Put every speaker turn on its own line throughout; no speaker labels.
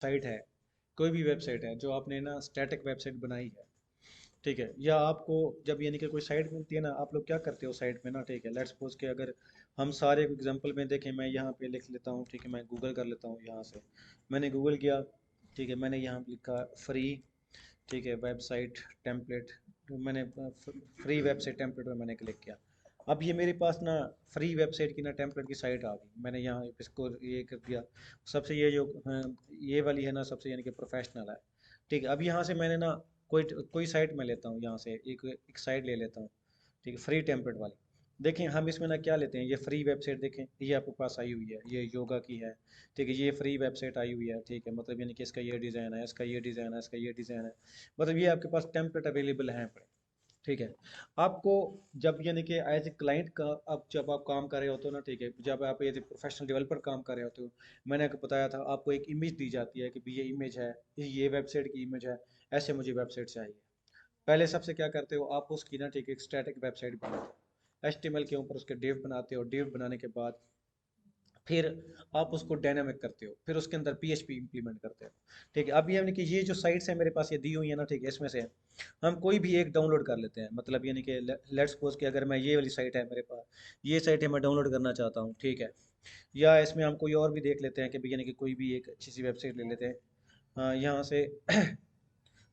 Site है, कोई भी वेबसाइट है जो आपने ना स्टैटिक वेबसाइट बनाई है, ठीक है, या आपको जब यानी कि कोई साइट मिलती है ना, आप लोग क्या करते हो साइट में ना, ठीक है, लेट्स सपोज के अगर हम सारे एग्जांपल में देखें, मैं यहाँ पे लिख लेता हूँ, ठीक है, मैं गूगल कर लेता हूँ यहाँ से, मैंने गूगल किया, ठीक है, मैंने यहाँ पे लिखा फ्री, ठीक है, वेबसाइट टेम्पलेट, तो मैंने फ्री वेबसाइट टेम्पलेट में मैंने क्लिक किया। अब ये मेरे पास ना फ्री वेबसाइट की ना टेम्पलेट की साइट आ गई, मैंने यहाँ इसको ये कर दिया। सबसे ये जो ये वाली है ना, सबसे यानी कि प्रोफेशनल है, ठीक है। अब यहाँ से मैंने ना कोई कोई साइट मैं लेता हूँ, यहाँ से एक साइट ले लेता हूँ, ठीक है, फ्री टेम्पलेट वाली। देखें हम इसमें ना क्या लेते हैं, ये फ्री वेबसाइट देखें, ये आपके पास आई हुई है, ये योगा की है, ठीक है, ये फ्री वेबसाइट आई हुई है, ठीक है, मतलब यानी कि इसका ये डिज़ाइन है, इसका ये डिज़ाइन है, इसका ये डिज़ाइन है, मतलब ये आपके पास टेम्पलेट अवेलेबल हैं पड़े, ठीक है। आपको जब यानी कि एज ए क्लाइंट का, अब जब आप काम कर रहे होते हो ना, ठीक है, जब आप एज ए प्रोफेशनल डेवलपर काम कर रहे होते हो, मैंने आपको बताया था, आपको एक इमेज दी जाती है कि भी ये इमेज है, ये वेबसाइट की इमेज है, ऐसे मुझे वेबसाइट चाहिए। पहले सबसे क्या करते हो आप, उसकी ना ठीक है एक स्टैटिक वेबसाइट बनाते हो, एचटीएमएल के ऊपर उसके डिव बनाते हो, डिव बनाने के बाद फिर आप उसको डायनामिक करते हो, फिर उसके अंदर पीएचपी इंप्लीमेंट करते हो, ठीक है। अब ये यानी कि ये जो साइट्स है मेरे पास ये दी हुई है ना, ठीक है, इसमें से हम कोई भी एक डाउनलोड कर लेते हैं, मतलब यानी कि लेट्स सपोज कि अगर मैं ये वाली साइट है मेरे पास, ये साइट है मैं डाउनलोड करना चाहता हूँ, ठीक है, या इसमें हम कोई और भी देख लेते हैं कि भी यानी कि कोई भी एक अच्छी सी वेबसाइट ले लेते हैं, यहाँ से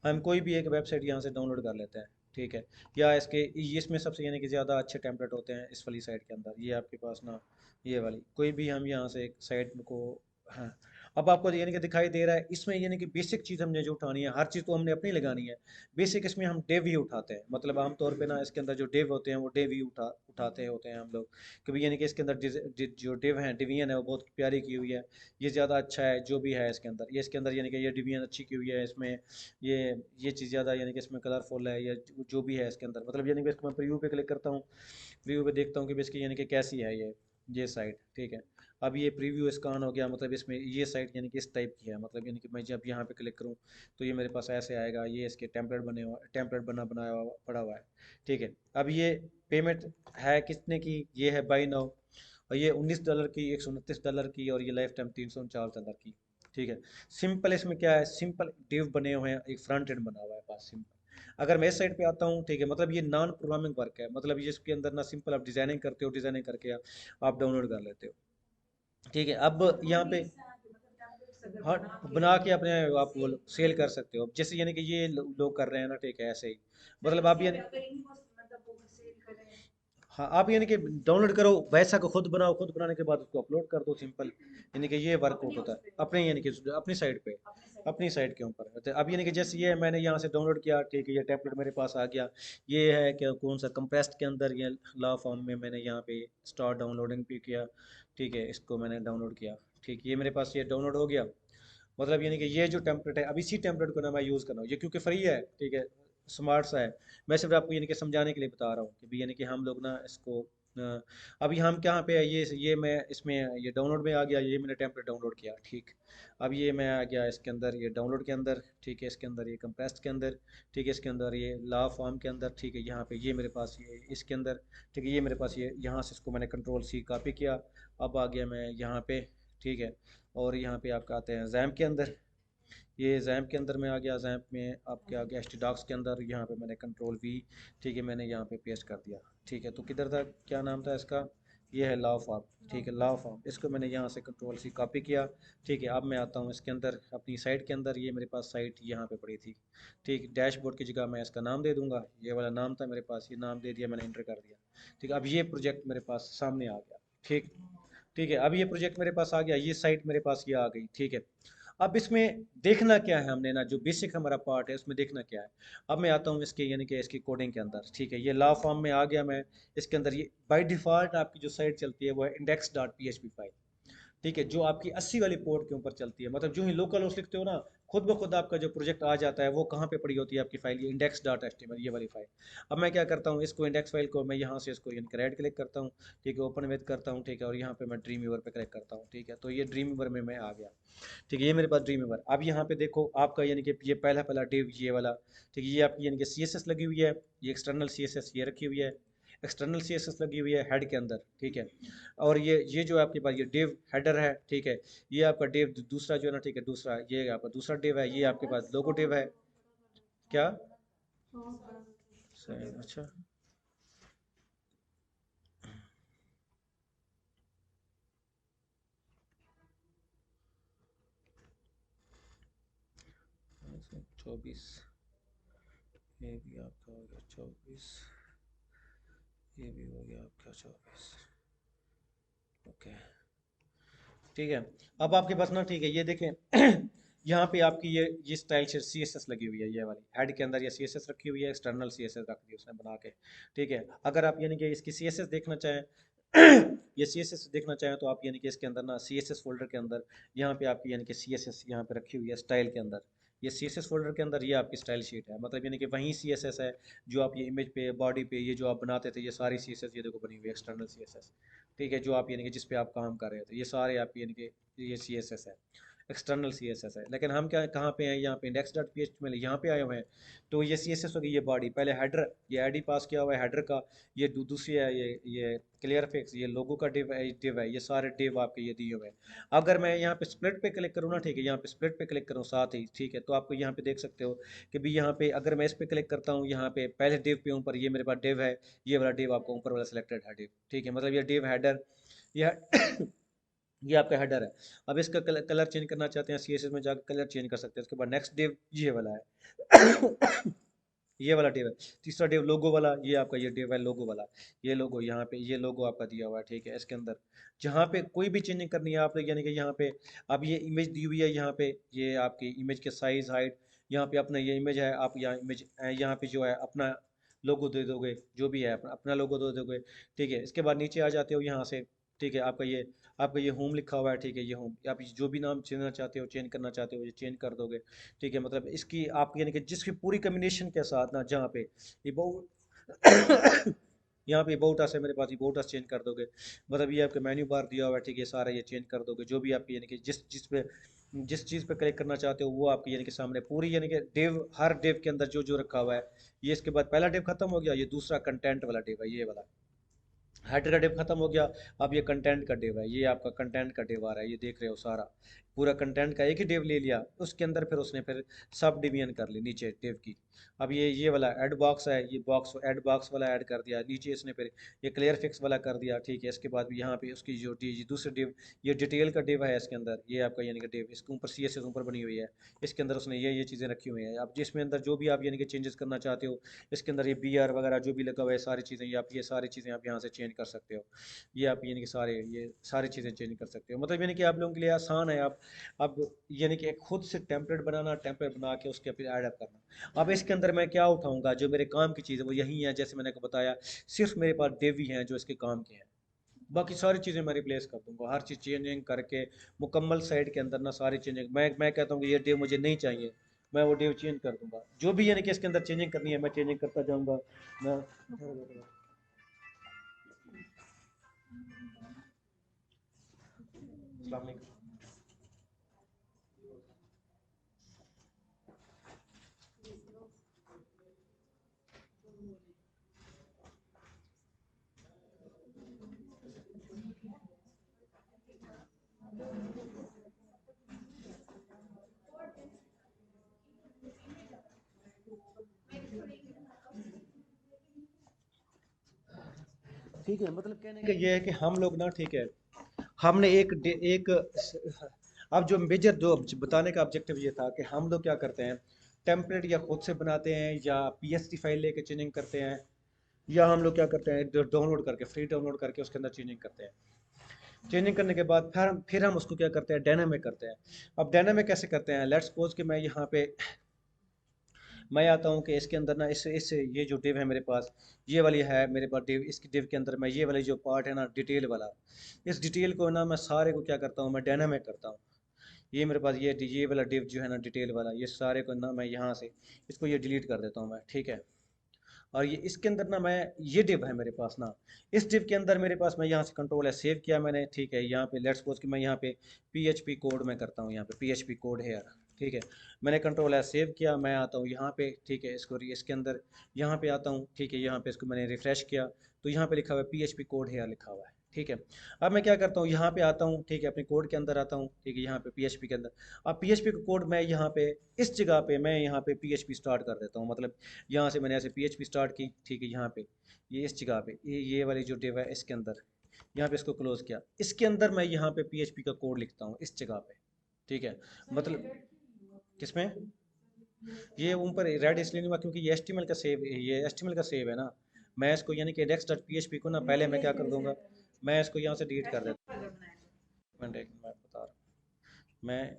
हम कोई भी एक वेबसाइट यहाँ से डाउनलोड कर लेते हैं, ठीक है, या इसके इसमें सबसे यानी कि ज़्यादा अच्छे टेम्पलेट होते हैं इस वाली साइट के अंदर, ये आपके पास ना, ये वाली कोई भी हम यहाँ से एक साइट को, हाँ, अब आपको यानी कि दिखाई दे रहा है इसमें यानी कि बेसिक चीज़ हमने जो उठानी है, हर चीज़ तो हमने अपनी लगानी है, बेसिक इसमें हम डेव ही उठाते हैं, मतलब आमतौर पे ना इसके अंदर जो डेव होते हैं वो डेव ही उठाते होते हैं हम लोग, क्योंकि यानी कि इसके अंदर जो डेव हैं, डिवीजन है वो बहुत प्यारी की हुई है, ये ज़्यादा अच्छा है जो भी है इसके अंदर, ये इसके अंदर यानी कि ये डिवीजन अच्छी की हुई है इसमें, ये ये चीज़ ज़्यादा यानी कि इसमें कलरफुल है, या जो भी है इसके अंदर, मतलब यानी कि इसको मैं प्रीव्यू पे क्लिक करता हूँ, प्रीव्यू पे देखता हूँ कि भी इसकी यानी कि कैसी है ये साइट, ठीक है। अब ये प्रीव्यू स्कैन हो गया, मतलब इसमें ये साइट यानी कि इस टाइप की है, मतलब यानी कि मैं जब यहाँ पे क्लिक करूँ तो ये मेरे पास ऐसे आएगा, ये इसके टेम्पलेट बने हुआ, टेम्पलेट बनाया हुआ पड़ा हुआ है, ठीक है। अब ये पेमेंट है कितने की, ये है बाई नाउ, और ये $19 की, $129 की, और ये लाइफ टाइम $349 की, ठीक है। सिंपल इसमें क्या है, सिंपल डिव बने हुए हैं, एक फ्रंट एंड बना हुआ है बस, सिंपल। अगर मैं इस साइड पे आता हूँ, ठीक है, मतलब ये नॉन प्रोग्रामिंग वर्क है, मतलब ये इसके अंदर ना सिंपल आप डिजाइनिंग करते हो, डिजाइनिंग करके आप डाउनलोड कर लेते हो, ठीक है। अब यहाँ पे हाँ, बना के अपने आप वो सेल कर सकते हो, जैसे यानी कि ये लोग कर रहे हैं ना, ठीक है, ऐसे ही, मतलब आप यानी, हाँ, आप यानी कि डाउनलोड करो वैसा को खुद बनाओ, खुद बनाने के बाद उसको अपलोड कर दो, सिंपल, यानी कि ये वर्क होता है अपने यानी कि अपनी साइट पे, अपनी साइट के ऊपर। तो अब यानी कि जैसे ये मैंने यहाँ से डाउनलोड किया, ठीक है, ये टेम्पलेट मेरे पास आ गया, ये है कि कौन सा कंप्रेस्ड के अंदर, ये लॉ फॉर्म में मैंने यहाँ पे स्टार्ट डाउनलोडिंग भी किया, ठीक है, इसको मैंने डाउनलोड किया, ठीक, ये मेरे पास ये डाउनलोड हो गया, मतलब यानी कि ये जो टेम्पलेट है, अब इसी टेम्पलेट को ना मैं यूज़ कर रहा हूँ, ये क्योंकि फ्री है, ठीक है, स्मार्ट सा है, मैं सिर्फ आपको यानी कि समझाने के लिए बता रहा हूँ कि भी यानी कि हम लोग ना इसको अभी हम कहाँ पे है, ये मैं इसमें ये डाउनलोड में आ गया, ये मैंने टेम्पलेट डाउनलोड किया, ठीक। अब ये मैं आ गया इसके अंदर, ये डाउनलोड के अंदर, ठीक है, इसके अंदर ये कंप्रेस्ड के अंदर, ठीक है, इसके अंदर ये लॉ फॉर्म के अंदर, ठीक है, यहाँ पे ये मेरे पास ये इसके अंदर, ठीक है, ये मेरे पास ये यहाँ से इसको मैंने कंट्रोल C कॉपी किया, अब आ गया मैं यहाँ पे, ठीक है, और यहाँ पे आपका आते हैं जैम के अंदर, ये जैम्प के अंदर में आ गया, जैम्प में आपके आ गया एचटीडॉक्स के अंदर, यहाँ पे मैंने कंट्रोल V, ठीक है, मैंने यहाँ पे पेस्ट कर दिया, ठीक है। तो किधर था, क्या नाम था इसका, ये है लॉ फॉर्म, ठीक है, लॉ फॉर्म, इसको मैंने यहाँ से कंट्रोल C कॉपी किया, ठीक है। अब मैं आता हूँ इसके अंदर अपनी साइट के अंदर, ये मेरे पास साइट यहाँ पे पड़ी थी, ठीक, डैशबोर्ड की जगह मैं इसका नाम दे दूंगा, ये वाला नाम था मेरे पास, ये नाम दे दिया मैंने, इंटर कर दिया, ठीक है। अब ये प्रोजेक्ट मेरे पास सामने आ गया, ठीक, ठीक है। अब ये प्रोजेक्ट मेरे पास आ गया, ये साइट मेरे पास ये आ गई, ठीक है। अब इसमें देखना क्या है हमने ना, जो बेसिक हमारा पार्ट है उसमें देखना क्या है। अब मैं आता हूँ इसके यानी कि इसकी कोडिंग के अंदर, ठीक है, ये लॉ फॉर्म में आ गया मैं, इसके अंदर ये बाय डिफ़ॉल्ट आपकी जो साइट चलती है वो है index.php फाइल, ठीक है, जो आपकी 80 वाली पोर्ट के ऊपर चलती है, मतलब जो ही लोकल होस्ट लिखते हो ना, खुद ब खुद आपका जो प्रोजेक्ट आ जाता है, वो कहाँ पे पड़ी होती है आपकी फाइल, ये index.html ये वाली फाइल। अब मैं क्या करता हूँ, इसको इंडेक्स फाइल को मैं यहाँ से इसको राइट क्लिक करता हूँ, ठीक है, ओपन विद करता हूँ, ठीक है, और यहाँ पे मैं ड्रीम व्यूवर पे क्लिक करता हूँ, ठीक है, तो ये ड्रीम व्यूवर में मैं आ गया, ठीक है, ये मेरे पास ड्रीम व्यूवर। अब यहाँ पे देखो आपका यानी कि ये पहला पहला डिव ये वाला, ठीक है, ये आपकी यानी कि CSS लगी हुई है, ये एक्सटर्नल CSS ये रखी हुई है, एक्सटर्नल सीएसएस लगी हुई है हेड के अंदर, ठीक है। और ये जो आपके पास ये डिव हेडर है, ठीक है, ये आपका डिव दूसरा जो है ना, ठीक है, दूसरा ये आपका दूसरा डिव है, ये आपके पास लोगो डिव है। क्या सही, अच्छा। ऐसे 24, ये भी आपका हो गया 24, ये भी हो गया आपका 24, ओके, ठीक है। अब आपके पास ना, ठीक है, ये देखें यहाँ पे आपकी ये स्टाइल से सी एस एस लगी हुई है, ये वाली हेड के अंदर ये सी एस एस रखी हुई है, एक्सटर्नल सी एस एस रख दी उसने बना के, ठीक है। अगर आप यानी कि इसकी सी एस एस देखना चाहें ये सी एस एस देखना चाहें तो आप यानी कि इसके अंदर ना सी एस एस फोल्डर के अंदर यहाँ पे आपकी यानी कि सी एस एस यहाँ पे रखी हुई है स्टाइल के अंदर, ये सी एस एस फोल्डर के अंदर ये आपकी स्टाइल शीट है, मतलब यानी कि वही सी एस एस है जो आप ये इमेज पे बॉडी पे ये जो आप बनाते थे, ये सारी सी एस एस ये देखो बनी हुई है एक्सटर्नल सी एस एस, ठीक है, जो आप यानी कि जिस पे आप काम कर रहे थे, ये सारे आप यानी कि ये सी एस एस है, एक्सटर्नल सी एस एस है। लेकिन हम क्या कहाँ पे हैं, यहाँ पे index dot P H P में यहाँ पे आए हुए हैं। तो ये सी एस एस होगी, ये बॉडी पहले हेडर, ये आई डी पास किया हुआ है हेडर का, ये दूसरी है ये क्लियर फिक्स, ये लोगो का डिव है, ये सारे डिव आपके ये दिए हुए हैं। अगर मैं यहाँ पे स्प्लिट पे क्लिक करूँ ना, ठीक है, यहाँ पे स्प्लिट पे क्लिक करूँ साथ ही, ठीक है, तो आपको यहाँ पे देख सकते हो कि भी यहाँ पे अगर मैं इस पे क्लिक करता हूँ, यहाँ पे पहले डिव पे ऊपर ये मेरे पास डिव है, ये वाला डिव आपको ऊपर वाला सिलेक्टेड है डिव, ठीक है, मतलब ये डिव हेडर, ये ये आपका हेडर है। अब इसका कलर चेंज करना चाहते हैं, सीएसएस में जाकर कलर चेंज कर सकते हैं। उसके बाद नेक्स्ट डिव ये वाला है ये वाला डिव है। तीसरा डिव लोगो वाला, ये आपका ये डिव है लोगो वाला, ये लोगो यहाँ पे ये लोगो आपका दिया हुआ है, ठीक है। इसके अंदर जहाँ पे कोई भी चेंजिंग करनी है आप लोग, यानी कि यहाँ पे अब ये इमेज दी हुई है, यहाँ पे ये आपकी इमेज के साइज हाइट, यहाँ पे अपना ये इमेज है, आप यहाँ इमेज यहाँ पे जो है अपना लोगो दे दोगे, जो भी है अपना अपना लोगो दे दोगे, ठीक है। इसके बाद नीचे आ जाते हो यहाँ से, ठीक है, आपका ये होम लिखा हुआ है, ठीक है, ये होम आप जो भी नाम चेंजना चाहते हो, चेंज करना चाहते हो, ये चेंज कर दोगे, ठीक है। मतलब इसकी आप यानी कि जिसकी पूरी कम्बिनेशन के साथ ना, जहाँ पे ये बहुत यहाँ पे बोटास है मेरे पास, ये बोटास चेंज कर दोगे, मतलब ये आपका मेन्यू बार दिया हुआ है, ठीक है, सारा ये चेंज कर दोगे, जो भी आपकी यानी कि जिस चीज़ पे क्लिक करना चाहते हो वो आपकी यानी कि सामने पूरी यानी कि डिव, हर डिव के अंदर जो जो रखा हुआ है, ये इसके बाद पहला डिव खत्म हो गया, ये दूसरा कंटेंट वाला डिव है, ये वाला हेडर का डिव खत्म हो गया। अब ये कंटेंट का डिव है, ये आपका कंटेंट का डिव आ रहा है, ये देख रहे हो सारा पूरा कंटेंट का एक ही डिव ले लिया, उसके अंदर फिर उसने फिर सब डिवीजन कर ली नीचे डिव की। अब ये वाला ऐड बॉक्स है, ये बॉक्स ऐड बॉक्स वाला ऐड कर दिया नीचे इसने, फिर ये क्लियर फिक्स वाला कर दिया, ठीक है। इसके बाद यहाँ पे उसकी जो दूसरी डिव, ये डिटेल का डिव है इसके अंदर, ये आपका यानी कि डिव इसके ऊपर सी एस एस ऊपर बनी हुई है, इसके अंदर उसने ये चीज़ें रखी हुई हैं। अब जिसमें अंदर जो भी आप यानी कि चेंजेस करना चाहते हो, इसके अंदर ये बी आर वगैरह जो भी लगा हुआ है, सारी चीज़ें ये सारी चीज़ें आप यहाँ से चेंज कर सकते हो, ये आप यानी कि ये सारी चीज़ें चेंज कर सकते हो, मतलब यानी कि आप लोगों के लिए आसान है। आप अब यानी कि एक खुद से टेम्पलेट बनाना, टेम्पलेट बना के उसके फिर ऐड अप करना। अब इसके अंदर मैं क्या उठाऊंगा, जो मेरे काम की चीज़ है वो यही है, जैसे मैंने आपको बताया, सिर्फ मेरे पास देवी हैं जो इसके काम के हैं, बाकी सारी चीज़ें मैं रिप्लेस कर दूंगा, हर चीज़ चेंजिंग करके मुकम्मल साइड के अंदर ना सारी चेंजिंग, मैं कहता हूँ कि ये डेव मुझे नहीं चाहिए, मैं वो डेव चेंज कर दूंगा, जो भी यानी कि इसके अंदर चेंजिंग करनी है मैं चेंजिंग करता जाऊंगा। मैं अस्सलाम वालेकुम। ठीक है, मतलब कहने का ये है कि हम लोग ना, ठीक है, हमने एक अब जो मेजर जो बताने का ऑब्जेक्टिव ये था कि हम लोग क्या करते हैं, टेम्पलेट या खुद से बनाते हैं या पीएसटी फाइल लेके चेंजिंग करते हैं, या हम लोग क्या करते हैं डाउनलोड करके फ्री डाउनलोड करके उसके अंदर चेंजिंग करते हैं। चेंजिंग करने के बाद फिर हम उसको क्या करते हैं, डायनामिक करते हैं। अब डायनामिक कैसे करते हैं, लेट्स सपोज कि मैं आता हूँ कि इसके अंदर ना इस ये जो डिव है मेरे पास, ये वाली है मेरे पास डिव, इसकी डिव के अंदर मैं ये वाली जो पार्ट है ना डिटेल वाला, इस डिटेल को ना मैं सारे को क्या करता हूँ, मैं डायनामिक करता हूँ। ये मेरे पास ये वाला डिव जो है ना डिटेल वाला, ये सारे को ना मैं यहाँ से इसको ये डिलीट कर देता हूँ मैं, ठीक है। और ये इसके अंदर ना मैं ये डिव है मेरे पास ना, इस डिव के अंदर मेरे पास मैं यहाँ से कंट्रोल है सेव किया मैंने, ठीक है। यहाँ पे लेट्स सपोज कि मैं यहाँ पे पी एच पी कोड में करता हूँ, यहाँ पे पी एच पी कोड है यार, ठीक है। मैंने कंट्रोल एस सेव किया, मैं आता हूँ यहाँ पे, ठीक है, इसके अंदर यहाँ पे आता हूँ, ठीक है, यहाँ पे इसको मैंने रिफ्रेश किया तो यहाँ पे लिखा हुआ है PHP कोड हेयर लिखा हुआ है, ठीक है। अब मैं क्या करता हूँ, यहाँ पे आता हूँ, ठीक है, अपने कोड के अंदर आता हूँ, ठीक है, यहाँ पे PHP के अंदर। अब PHP का कोड मैं यहाँ पे इस जगह पे मैं यहाँ पे PHP स्टार्ट कर देता हूँ, मतलब यहाँ से मैंने ऐसे PHP स्टार्ट की, ठीक है, यहाँ पे ये इस जगह पे ये वाली जो डिव है इसके अंदर, यहाँ पे इसको क्लोज किया, इसके अंदर मैं यहाँ पे PHP का कोड लिखता हूँ इस जगह पे, ठीक है। मतलब किसमें ये ऊपर रेड इसलिए नहीं हुआ क्योंकि ये HTML का सेव, ये HTML का सेव है ना। मैं इसको यानी कि index.php को ना पहले मैं क्या कर दूंगा, मैं इसको यहाँ से डिलीट कर देता हूँ। मैं बता रहा हूँ, मैं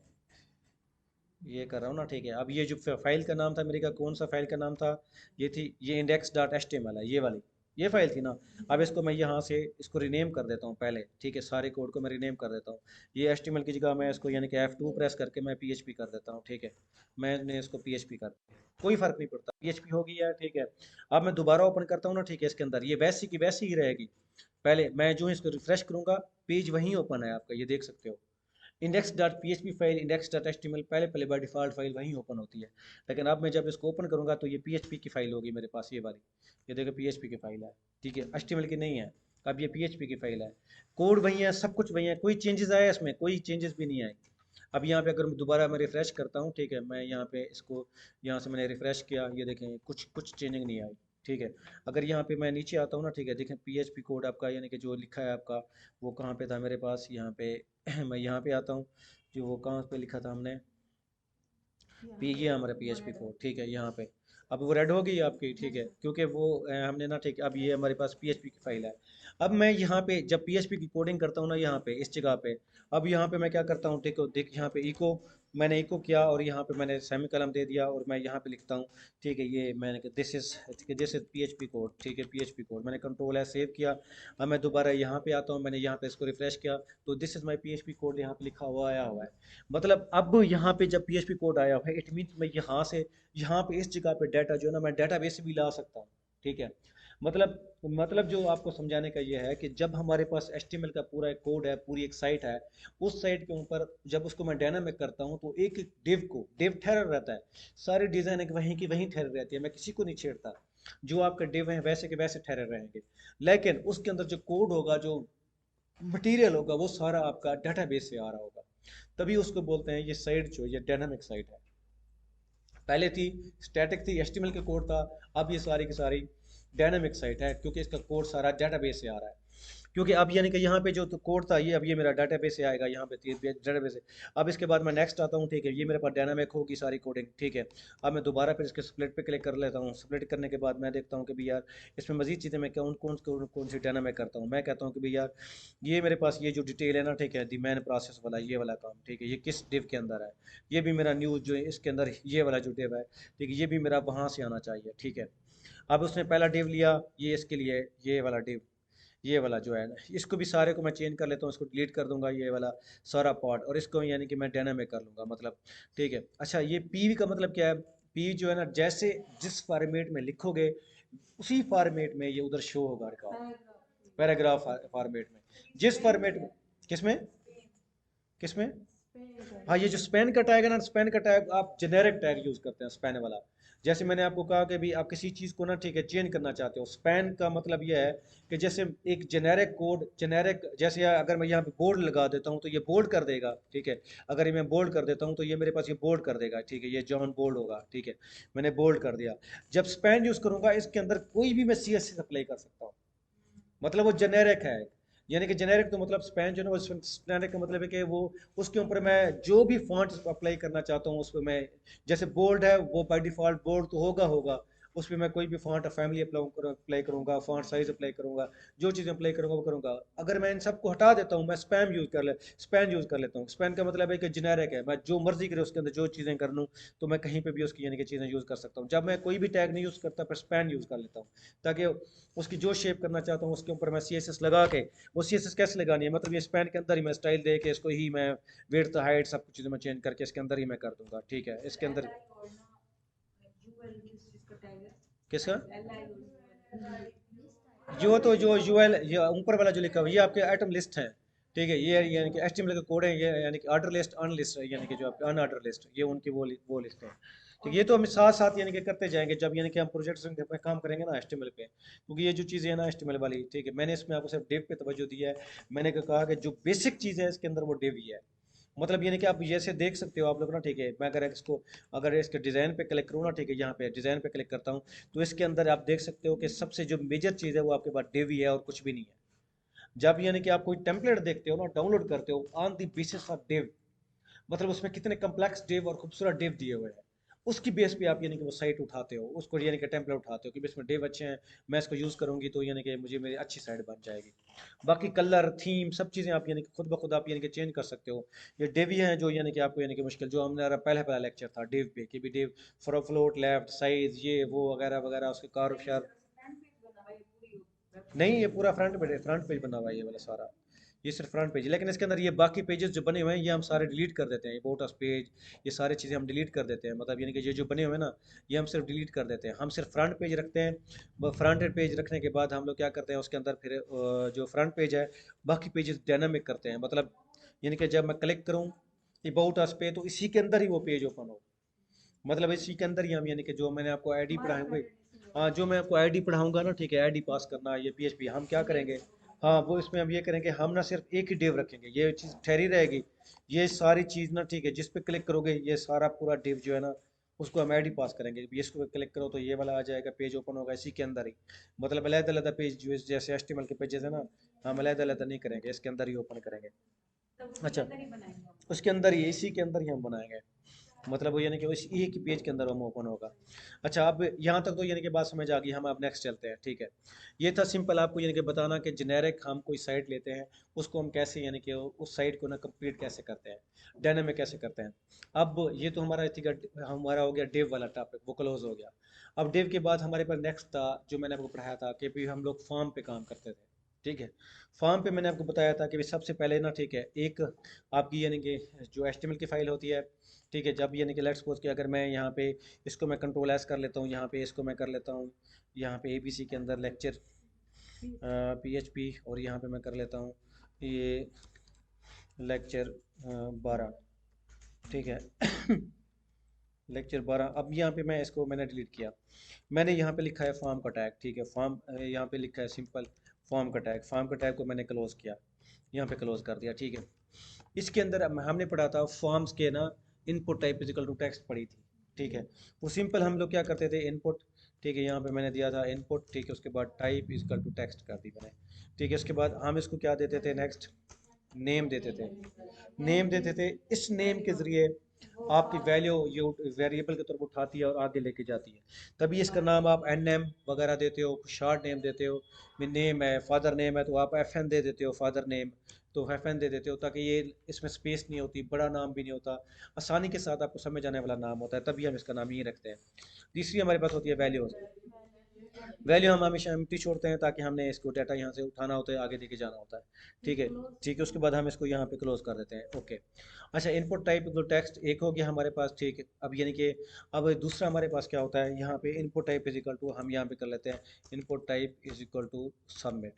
ये कर रहा हूँ ना, ठीक है। अब ये जो फाइल का नाम था मेरे का, कौन सा फाइल का नाम था, ये थी, ये index.html है, ये वाली ये फाइल थी ना। अब इसको मैं यहाँ से इसको रीनेम कर देता हूँ पहले, ठीक है, सारे कोड को मैं रीनेम कर देता हूँ। ये HTML की जगह मैं इसको यानी कि F2 प्रेस करके मैं PHP कर देता हूँ, ठीक है। मैंने इसको PHP कर दिया, कोई फर्क नहीं पड़ता, PHP हो गई है, ठीक है। अब मैं दोबारा ओपन करता हूँ ना, ठीक है, इसके अंदर ये वैसी की वैसी ही रहेगी। पहले मैं जो इसको रिफ्रेश करूंगा, पेज वहीं ओपन है आपका, ये देख सकते हो। index.php फाइल, index.html पहले पहले बाय डिफ़ॉल्ट फाइल वहीं ओपन होती है। लेकिन अब मैं जब इसको ओपन करूंगा तो ये PHP की फाइल होगी मेरे पास, ये वाली, ये देखो PHP की फाइल है, ठीक है, HTML की नहीं है। अब ये PHP की फाइल है, कोड वही है, सब कुछ वही है, कोई चेंजेस आया इसमें, कोई चेंजेस भी नहीं आए। अब यहाँ पे अगर दोबारा मैं रिफ्रेश करता हूँ, ठीक है, मैं यहाँ पे इसको यहाँ से मैंने रिफ्रेश किया, ये देखें कुछ कुछ चेंजिंग नहीं आई, ठीक है। अगर यहाँ पे मैं नीचे आता हूँ ना, ठीक है, देखें PHP कोड आपका यानी कि जो लिखा है आपका, वो कहाँ पे था मेरे पास, यहाँ पे मैं यहाँ पे आता हूँ, जो वो कहाँ पे लिखा था हमने, ये हमारा PHP कोड, ठीक है, यहाँ पे। अब वो रेड हो गई आपकी, ठीक है, क्योंकि वो हमने ना, ठीक है, अब ये हमारे पास PHP की फाइल है। अब मैं यहाँ पे जब PHP की कोडिंग करता हूँ ना, यहाँ पे इस जगह पे, अब यहाँ पे मैं क्या करता हूँ, देखो देख यहाँ पे इको, मैंने इको किया और यहाँ पे मैंने सेमी कलम दे दिया और मैं यहाँ पे लिखता हूँ, ठीक है, ये मैंने दिस इज, ठीक है, दिस इज PHP कोड, ठीक है, PHP कोड मैंने कंट्रोल है सेव किया। अब मैं दोबारा यहाँ पे आता हूँ, मैंने यहाँ पे इसको रिफ्रेश किया तो this is my PHP code यहाँ पे लिखा हुआ आया हुआ है। मतलब अब यहाँ पे जब PHP कोड आया है, इट मीन मैं यहाँ से यहाँ पे इस जगह पे डाटा जो है ना, मैं डाटाबेस से भी ला सकता हूँ, ठीक है। मतलब जो आपको समझाने का ये है कि जब हमारे पास HTML का पूरा एक कोड है, पूरी एक साइट है, उस साइट के ऊपर जब उसको मैं डायनामिक करता हूँ तो एक एक डिव ठहरा रहता है, सारी डिजाइन एक वहीं की वहीं ठहरी रहती है, मैं किसी को नहीं छेड़ता, जो आपके डिव हैं वैसे के वैसे ठहरे रहेंगे। लेकिन उसके अंदर जो कोड होगा, जो मटेरियल होगा, वो सारा आपका डाटाबेस से आ रहा होगा, तभी उसको बोलते हैं ये साइट जो ये डायनामिक साइट है। पहले थी स्टैटिक थी, HTML का कोड था, अब ये सारी की सारी डायनामिक साइट है क्योंकि इसका कोड सारा डाटाबेस से आ रहा है। क्योंकि अब यानी कि यहाँ पे जो तो कोड था ये, अब ये मेरा डाटाबेस से आएगा, यहाँ पे डाटाबेस से। अब इसके बाद मैं नेक्स्ट आता हूँ, ठीक है, ये मेरे पास डायनामिक होगी सारी कोडिंग, ठीक है। अब मैं दोबारा फिर इसके स्प्लिट पे क्लिक कर लेता हूँ, स्प्लिट करने के बाद मैं देखता हूँ कि भाई यार इसमें मजीद चीज़ें मैं कौन कौन कौन कौन सी डायनामिक करता हूँ। मैं कहता हूँ कि भाई यार ये मेरे पास ये जो डिटेल है ना, ठीक है, दी मैन प्रोसेस वाला ये वाला काम, ठीक है, ये किस डिव के अंदर है, ये भी मेरा न्यूज़ जो है इसके अंदर ये वाला जो डिव है, ठीक है, ये भी मेरा वहाँ से आना चाहिए, ठीक है। अब उसने पहला डिव लिया, ये इसके लिए ये वाला डिव, ये वाला जो है ना, इसको भी सारे को मैं चेंज कर लेता हूँ, इसको डिलीट कर दूंगा ये वाला सारा पार्ट, और इसको यानी कि मैं डायनामिक कर लूँगा, मतलब ठीक है। अच्छा, ये पी का मतलब क्या है, पी जो है ना, जैसे जिस फॉर्मेट में लिखोगे उसी फॉर्मेट में ये उधर शो होगा रिकॉर्ड, पैराग्राफ फॉर्मेट में, जिस फॉर्मेट में, किसमें किसमें, हाँ, ये जो स्पेन का टैग है ना, स्पेन का टैग आप जेनेरिक टैग यूज करते हैं, स्पेन वाला। जैसे मैंने आपको कहा कि भी आप किसी चीज को ना, ठीक है, चेंज करना चाहते हो, स्पेन का मतलब ये है कि जैसे एक जेनेरिक कोड, जेनेरिक जैसे अगर मैं यहाँ पे बोल्ड लगा देता हूँ तो ये बोल्ड कर देगा, ठीक है। अगर ये मैं बोल्ड कर देता हूँ तो ये मेरे पास ये बोल्ड कर देगा, ठीक है, ये जॉन बोल्ड होगा, ठीक है, मैंने बोल्ड कर दिया। जब स्पेन यूज करूंगा इसके अंदर कोई भी मैं CSS अप्लाई कर सकता हूँ, मतलब वो जेनेरिक है। यानी कि जेनेरिक तो मतलब स्पैन जो है ना, वो जेनेरिक का मतलब है कि वो उसके ऊपर मैं जो भी फॉन्ट अप्लाई करना चाहता हूँ उस पर मैं, जैसे बोल्ड है वो बाय डिफॉल्ट बोल्ड तो होगा उस पर मैं कोई भी फॉन्ट फैमिली अप्लाई करूंगा, फॉन्ट साइज अप्लाई करूंगा, जो चीज़ अप्लाई करूंगा वो करूंगा। अगर मैं इन सबको हटा देता हूँ, मैं स्पैन यूज कर लेता हूँ। स्पैन का मतलब है कि जेनेरिक है, मैं जो मर्जी करे उसके अंदर जो चीज़ें कर लूँ, तो मैं कहीं पे भी उसकी यानी कि चीज़ें यूज़ कर सकता हूँ। जब मैं कोई भी टैग नहीं यूज़ करता, पर स्पैन यूज़ कर लेता हूँ, ताकि उसकी जो शेप करना चाहता हूँ उसके ऊपर मैं CSS लगा के, वो CSS कैसे लगानी है, मतलब ये स्पैन के अंदर ही मैं स्टाइल दे के इसको ही मैं विड्थ हाइट सब कुछ चीज़ें मैं चेंज करके इसके अंदर ही मैं कर दूंगा, ठीक है, इसके अंदर। किसका, जो तो जो यूएल, ये ऊपर वाला जो लिखा हुआ है ये आपके आइटम लिस्ट है, ठीक है, ये यानी कि एचटीएमएल का कोड है, ये यानी कि ऑर्डर लिस्ट, अनलिस्ट, यानी कि जो आपके अनऑर्डर लिस्ट, ये उनकी वो लिस्ट है। तो ये तो हम साथ साथ यानी कि करते जाएंगे जब यानी कि हम प्रोजेक्ट्स पे काम करेंगे ना एचटीएमएल पे, क्योंकि ये जो चीज़ें है ना एचटीएमएल वाली, ठीक है, मैंने इसमें आपको सिर्फ डिव पे तवज्जो दिया है। मैंने कहा कि जो बेसिक चीज़ है इसके अंदर वो डिव ही है। मतलब यानी कि आप जैसे देख सकते हो आप लोग ना, ठीक है, मैं अगर इसके डिज़ाइन पे क्लिक करूँ ना, ठीक है, यहाँ पे डिज़ाइन पे क्लिक करता हूँ, तो इसके अंदर आप देख सकते हो कि सबसे जो मेजर चीज़ है वो आपके पास डिव ही है और कुछ भी नहीं है। जब यानी कि आप कोई टेम्पलेट देखते हो ना, डाउनलोड करते हो on the basis of div, मतलब उसमें कितने कम्प्लेक्स डिव और खूबसूरत डिव दिए हुए हैं, उसकी बेस पे आप यानी कि वो साइट उठाते हो, उसको यानी कि टेम्पलेट उठाते हो कि इसमें डिव अच्छे हैं, मैं इसको यूज़ करूंगी तो यानी कि मुझे मेरी अच्छी साइट बन जाएगी। बाकी कलर थीम सब चीज़ें आप यानी कि खुद ब खुद आप यानी कि चेंज कर सकते हो। ये डिव ही हैं जो यानी कि आपको यानी कि मुश्किल, जो हमने पहला पहला लेक्चर था डिव पे कि भी डिव फ्लोट लेफ्ट साइज ये वो वगैरह वगैरह, उसके कार्व शार्व। नहीं, ये पूरा फ्रंट पेज बना हुआ है ये वाला सारा, ये सिर्फ फ्रंट पेज है, लेकिन इसके अंदर ये बाकी पेजेस जो बने हुए हैं ये हम सारे डिलीट कर देते हैं, ये बोटस पेज, ये सारी चीज़ें हम डिलीट कर देते हैं, मतलब यानी कि ये जो बने हुए हैं ना, ये हम सिर्फ डिलीट कर देते हैं, हम सिर्फ फ्रंट पेज रखते हैं। फ्रंट पेज रखने के बाद हम लोग क्या करते हैं उसके अंदर फिर जो फ्रंट पेज है बाकी पेजेस डायनामिक करते हैं, मतलब यानी कि जब मैं क्लिक करूँ अबाउट अस पे तो इसी के अंदर ही वो पेज ओपन हो, मतलब इसी के अंदर ही हम यानी कि जो मैंने आपको आईडी पढ़ाऊंगे, हाँ जो मैं आपको आईडी पढ़ाऊंगा ना, ठीक है, आईडी पास करना ये पीएचपी हम क्या करेंगे, हाँ वो इसमें हम ये करेंगे, हम ना सिर्फ एक ही डिव रखेंगे, ये चीज़ ठहरी रहेगी, ये सारी चीज़ ना, ठीक है, जिस पे क्लिक करोगे ये सारा पूरा डिव जो है ना उसको हम आईडी पास करेंगे, ये इसको क्लिक करो तो ये वाला आ जाएगा, पेज ओपन होगा इसी के अंदर ही, मतलब अलग अलग पेज जो जैसे एचटीएमएल के पेजेस है ना, हम अलग अलग नहीं करेंगे, इसके अंदर ही ओपन करेंगे। अच्छा, उसके अंदर ही इसी के अंदर ही हम बनाएंगे, मतलब वो यानी कि इस एक ही पेज के अंदर हम ओपन होगा। अच्छा, अब यहाँ तक तो यानी कि बात समझ आ गई, हम अब नेक्स्ट चलते हैं, ठीक है। ये था सिंपल आपको यानी कि बताना कि जेनेरिक हम कोई साइट लेते हैं, उसको हम कैसे यानी कि उस साइट को ना कंप्लीट कैसे करते हैं, डायनामिक कैसे करते हैं। अब ये तो हमारा हो गया डिव वाला टॉपिक, वो क्लोज हो गया। अब डिव के बाद हमारे पास नेक्स्ट था जो मैंने आपको पढ़ाया था कि भी हम लोग फॉर्म पे काम करते थे, ठीक है। फॉर्म पे मैंने आपको बताया था कि भी सबसे पहले ना, ठीक है, एक आपकी यानी कि जो एचटीएमएल की फाइल होती है, ठीक है, जब यानी कि लेट्स सपोज कि अगर मैं यहाँ पे इसको मैं कंट्रोल एस कर लेता हूँ, यहाँ पे इसको मैं कर लेता हूँ, यहाँ पे एबीसी के अंदर लेक्चर पीएचपी, और यहाँ पे मैं कर लेता हूँ ये लेक्चर 12, ठीक है। लेक्चर 12, अब यहाँ पे मैं इसको मैंने डिलीट किया, मैंने यहाँ पे लिखा है फॉर्म का टैग, ठीक है, फॉर्म यहाँ पे लिखा है सिंपल फॉर्म का टैग, फॉर्म का टैग को मैंने क्लोज किया, यहाँ पे क्लोज कर दिया, ठीक है। इसके अंदर हमने पढ़ा था फॉर्म्स के ना, input type is equal to text पढ़ी थी, ठीक है। वो सिंपल हम लोग क्या करते थे, इनपुट, ठीक है, यहाँ पे मैंने दिया था इनपुट, ठीक है, उसके बाद टाइप इजिकल टू टेक्स्ट कर दी मैंने, ठीक है। उसके बाद हम इसको क्या देते थे, नेक्स्ट नेम देते थे, नेम देते थे, इस नेम के जरिए आपकी वैल्यू ये वेरिएबल के तौर पर उठाती है और आगे लेके जाती है, तभी इसका नाम आप एन एम वगैरह देते हो, शॉर्ट नेम देते हो, नेम है फादर नेम है तो आप एफ एन दे देते हो, फादर नेम तो एफ एन दे देते हो, ताकि ये इसमें स्पेस नहीं होती, बड़ा नाम भी नहीं होता, आसानी के साथ आपको समझ आने वाला नाम होता है, तभी हम इसका नाम ही रखते हैं। तीसरी हमारे पास होती है वैल्यूज, वैल्यू हम हमेशा एम्प्टी छोड़ते हैं ताकि हमने इसको डाटा यहाँ से उठाना होता है, आगे लेके जाना होता है, ठीक है, ठीक है। उसके बाद हम इसको यहाँ पे क्लोज कर देते हैं, ओके। अच्छा, इनपुट टाइप इक्वल टेक्स्ट एक हो गया हमारे पास, ठीक है। अब यानी कि अब दूसरा हमारे पास क्या होता है, यहाँ पे input type is equal to, हम यहाँ पे कर लेते हैं input type is equal to submit,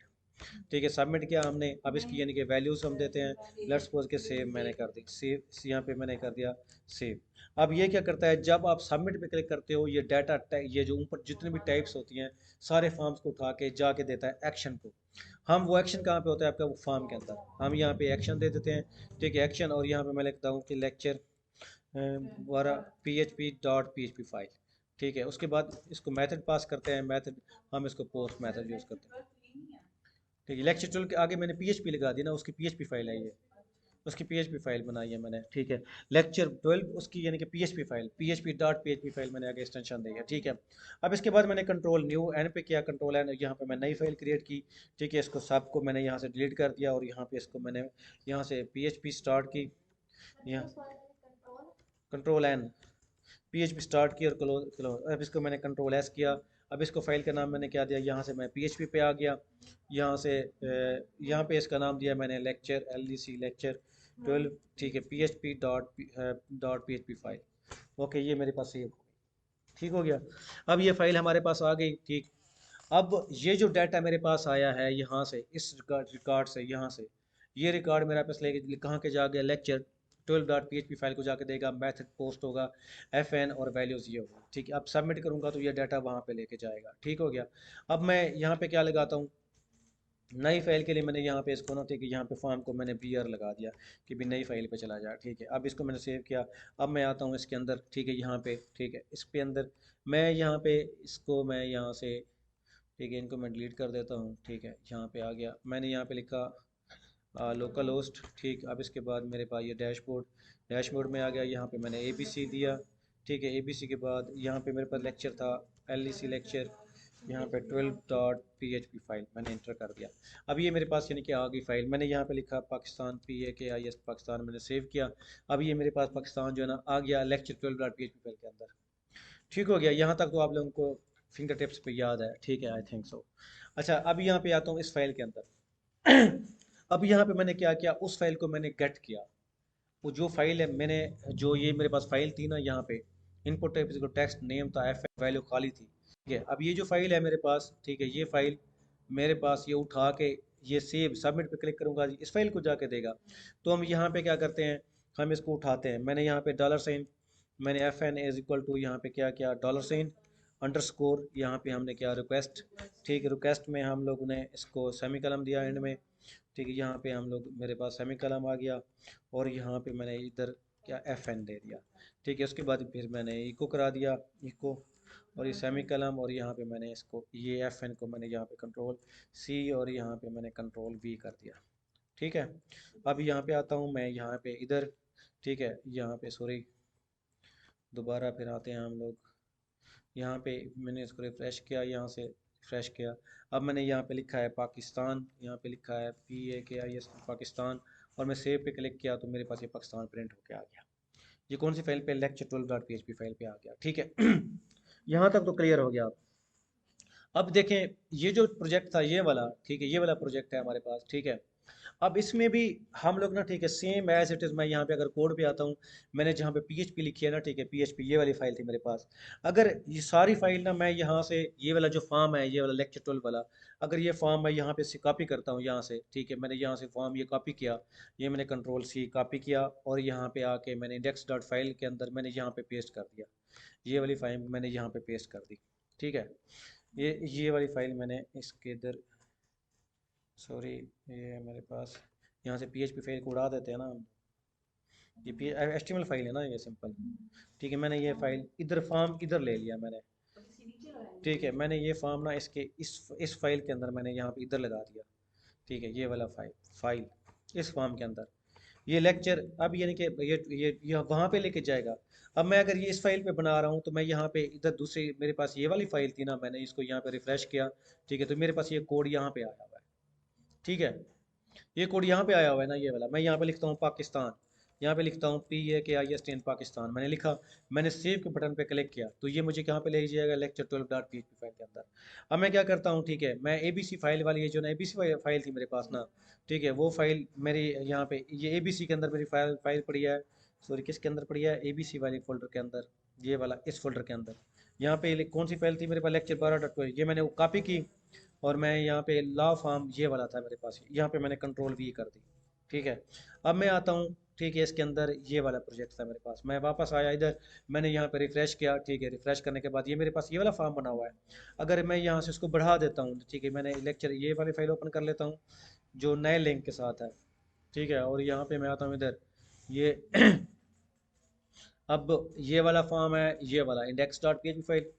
ठीक है। सबमिट किया हमने, अब इसकी यानी कि वैल्यूज हम देते हैं, लेट्स सपोज के सेव मैंने कर दी, सेव यहाँ पे मैंने कर दिया सेव। अब ये क्या करता है, जब आप सबमिट पे क्लिक करते हो ये डाटा, ये जो ऊपर जितनी भी टाइप्स होती हैं सारे फॉर्म्स को उठा के जाके देता है एक्शन को। हम वो एक्शन कहाँ पे होता है आपका, वो फॉर्म के अंदर, हम यहाँ पे एक्शन दे देते हैं, ठीक है, एक्शन, और यहाँ पे मैं लिखता हूँ कि लेक्चर वारा php.php फाइल, ठीक है। उसके बाद इसको मेथड पास करते हैं, मेथड हम इसको पोस्ट मेथड यूज़ करते हैं, ठीक है। लेक्चर 12 के आगे मैंने पीएचपी लगा दी ना, उसकी पीएचपी फाइल है ये, उसकी पीएचपी फाइल बनाई है मैंने, ठीक है। लेक्चर 12 उसकी यानी कि पीएचपी फाइल, php.php फाइल मैंने आगे एक्सटेंशन दी है, ठीक है। अब इसके बाद मैंने कंट्रोल न्यू एन पे किया, कंट्रोल एन, यहाँ पे मैं नई फाइल क्रिएट की, ठीक है। इसको सबको मैंने यहाँ से डिलीट कर दिया और यहाँ पे इसको मैंने यहाँ से पीएचपी स्टार्ट की, यहाँ कंट्रोल एन पीएचपी स्टार्ट की और क्लोज क्लोज, अब इसको मैंने कंट्रोल एस किया। अब इसको फाइल का नाम मैंने क्या दिया, यहाँ से मैं पीएचपी पे आ गया, यहाँ से यहाँ पे इसका नाम दिया मैंने लेक्चर एलडीसी लेक्चर 12, ठीक है, PHP dot PHP file, okay, ये मेरे पास सेव, ठीक हो गया। अब ये फाइल हमारे पास आ गई, ठीक। अब ये जो डाटा मेरे पास आया है यहाँ से, इस रिकॉर्ड से यहाँ से, ये रिकॉर्ड मेरे पास लेके कहाँ के जा गया, लेक्चर 12.php फाइल को जाके देगा, मेथड पोस्ट होगा, fn और वैल्यूज ये होगा, ठीक है। अब सबमिट करूंगा तो ये डाटा वहाँ पे लेके जाएगा, ठीक हो गया। अब मैं यहाँ पे क्या लगाता हूँ, नई फाइल के लिए मैंने यहाँ पे इसको ना, ठीक है, यहाँ पे फॉर्म को मैंने br लगा दिया कि भी नई फाइल पे चला जाए, ठीक है। अब इसको मैंने सेव किया। अब मैं आता हूँ इसके अंदर, ठीक है, यहाँ पे, ठीक है, इस पे अंदर मैं यहाँ पे इसको मैं यहाँ से, ठीक है, इनको मैं डिलीट कर देता हूँ, ठीक है। यहाँ पे आ गया, मैंने यहाँ पे लिखा लोकल होस्ट, ठीक। अब इसके बाद मेरे पास ये डैशबोर्ड, डैशबोर्ड में आ गया, यहाँ पे मैंने ABC दिया, ठीक है। ABC के बाद यहाँ पे मेरे पास लेक्चर था, LEC लेक्चर, यहाँ पे 12.php फाइल मैंने इंटर कर दिया। अब ये मेरे पास यानी कि आ गई फाइल, मैंने यहाँ पे लिखा पाकिस्तान, PAKIS पाकिस्तान, मैंने सेव किया। अब ये मेरे पास पाकिस्तान जो है ना आ गया लेक्चर 12.php फाइल के अंदर, ठीक हो गया। यहाँ तक तो आप लोगों को फिंगर टिप्स पे याद है, ठीक है, आई थिंक सो। अच्छा, अब यहाँ पे आता हूँ इस फाइल के अंदर। अब यहाँ पे मैंने क्या किया, उस फाइल को मैंने गेट किया, वो जो फाइल है मैंने, जो ये मेरे पास फाइल थी ना, यहाँ पे इनपुट टाइप इसको टेक्स्ट नेम था, एफ वैल्यू खाली थी, ठीक है। अब ये जो फाइल है मेरे पास, ठीक है, ये फाइल मेरे पास ये उठा के, ये सेव सबमिट पे क्लिक करूंगा, इस फाइल को जाके देगा। तो हम यहाँ पे क्या करते हैं, हम इसको उठाते हैं। मैंने यहाँ पे डॉलर साइन, मैंने FN इज इक्वल टू यहाँ पे क्या किया, डॉलर साइन अंडरस्कोर, यहाँ पे हमने क्या रिक्वेस्ट, ठीक है, रिक्वेस्ट में हम लोग ने इसको सेमी कलम दिया एंड में, ठीक है। यहाँ पे हम लोग, मेरे पास सेमी कलम आ गया, और यहाँ पे मैंने इधर क्या FN दे दिया, ठीक है। उसके बाद फिर मैंने इको करा दिया, इको, और ये सेमी कलम, और यहाँ पे मैंने इसको, ये FN को मैंने यहाँ पे कंट्रोल C, और यहाँ पे मैंने कंट्रोल V कर दिया, ठीक है। अब यहाँ पे आता हूँ मैं, यहाँ पे इधर, ठीक है, यहाँ पे सॉरी, दोबारा फिर आते हैं हम लोग, यहाँ पे मैंने इसको रिफ़्रेश किया, यहाँ से रिफ़्रेश किया। अब मैंने यहाँ पे लिखा है पाकिस्तान, यहाँ पे लिखा है PAKIS पाकिस्तान, और मैं सेव पे क्लिक किया तो मेरे पास ये पाकिस्तान प्रिंट होके आ गया। ये कौन सी फाइल पे, लेक्चर 12.php फाइल पे आ गया, ठीक है। यहाँ तक तो क्लियर हो गया आप। अब देखें, ये जो प्रोजेक्ट था ये वाला, ठीक है, ये वाला प्रोजेक्ट है हमारे पास, ठीक है। अब इसमें भी हम लोग ना, ठीक है, सेम एज इट इज़, मैं यहाँ पे अगर कोड पे आता हूँ, मैंने जहाँ पे PHP लिखी है ना, ठीक है, PHP ये वाली फाइल थी मेरे पास। अगर ये सारी फाइल ना मैं यहाँ से, ये वाला जो फॉर्म है, ये वाला लेक्चर 12 वाला, अगर ये फॉर्म मैं यहाँ पे से कॉपी करता हूँ यहाँ से, ठीक है, मैंने यहाँ से फॉर्म ये कॉपी किया, ये मैंने कंट्रोल C कॉपी किया, और यहाँ पे आके मैंने इंडेक्स डॉट फाइल के अंदर मैंने यहाँ पे पेस्ट कर दिया, ये वाली फाइल मैंने यहाँ पे पेस्ट कर दी, ठीक है। ये वाली फाइल मैंने इसके इधर, सॉरी, ये मेरे पास यहाँ से PHP फाइल को उड़ा देते हैं ना हम, ये HTML फाइल है ना, ये सिंपल, ठीक है। मैंने ये फाइल इधर, फॉर्म इधर ले लिया मैंने, ठीक है। मैंने ये फॉर्म ना इसके इस फाइल के अंदर मैंने यहाँ पे इधर लगा दिया, ठीक है, ये वाला फाइल फाइल इस फॉर्म के अंदर, ये लेक्चर, अब यानी कि ये वहाँ पे लेके जाएगा। अब मैं अगर ये इस फाइल पे बना रहा हूँ तो मैं यहाँ पे इधर दूसरी, मेरे पास ये वाली फाइल थी ना, मैंने इसको यहाँ पे रिफ्रेश किया, ठीक है, तो मेरे पास ये कोड यहाँ पे आया हुआ है, ठीक है। ये कोड यहाँ पे आया हुआ है ना, ये वाला, मैं यहाँ पे लिखता हूँ पाकिस्तान, यहाँ पे लिखता हूँ PAKIS पाकिस्तान, मैंने लिखा, मैंने सेव के बटन पे क्लिक किया तो ये मुझे कहाँ पे ले जाएगा, लेक्चर 12.php फाइल के अंदर। अब मैं क्या करता हूँ, ठीक है, मैं ABC फाइल वाली, ये जो ना ABC फाइल थी मेरे पास ना, ठीक है, वो फाइल मेरी यहाँ पे, ये ABC के अंदर मेरी फाइल फाइल पड़ी है, सॉरी किसके अंदर पड़ी है, ABC वाले फोल्डर के अंदर, ये वाला इस फोल्डर के अंदर। यहाँ पे कौन सी फाइल थी मेरे पास, लेक्चर 12.2, ये मैंने वो कॉपी की, और मैं यहाँ पे लॉ फार्म ये वाला था मेरे पास, यहाँ पे मैंने कंट्रोल V कर दी, ठीक है। अब मैं आता हूँ, ठीक है, इसके अंदर ये वाला प्रोजेक्ट था मेरे पास, मैं वापस आया इधर, मैंने यहाँ पे रिफ्रेश किया, ठीक है, रिफ्रेश करने के बाद ये मेरे पास ये वाला फॉर्म बना हुआ है। अगर मैं यहाँ से इसको बढ़ा देता हूँ, ठीक है, मैंने लेक्चर ये वाली फाइल ओपन कर लेता हूँ जो नए लिंक के साथ है, ठीक है, और यहाँ पे मैं आता हूँ इधर, ये अब ये वाला फॉर्म है, ये वाला index.php फाइल,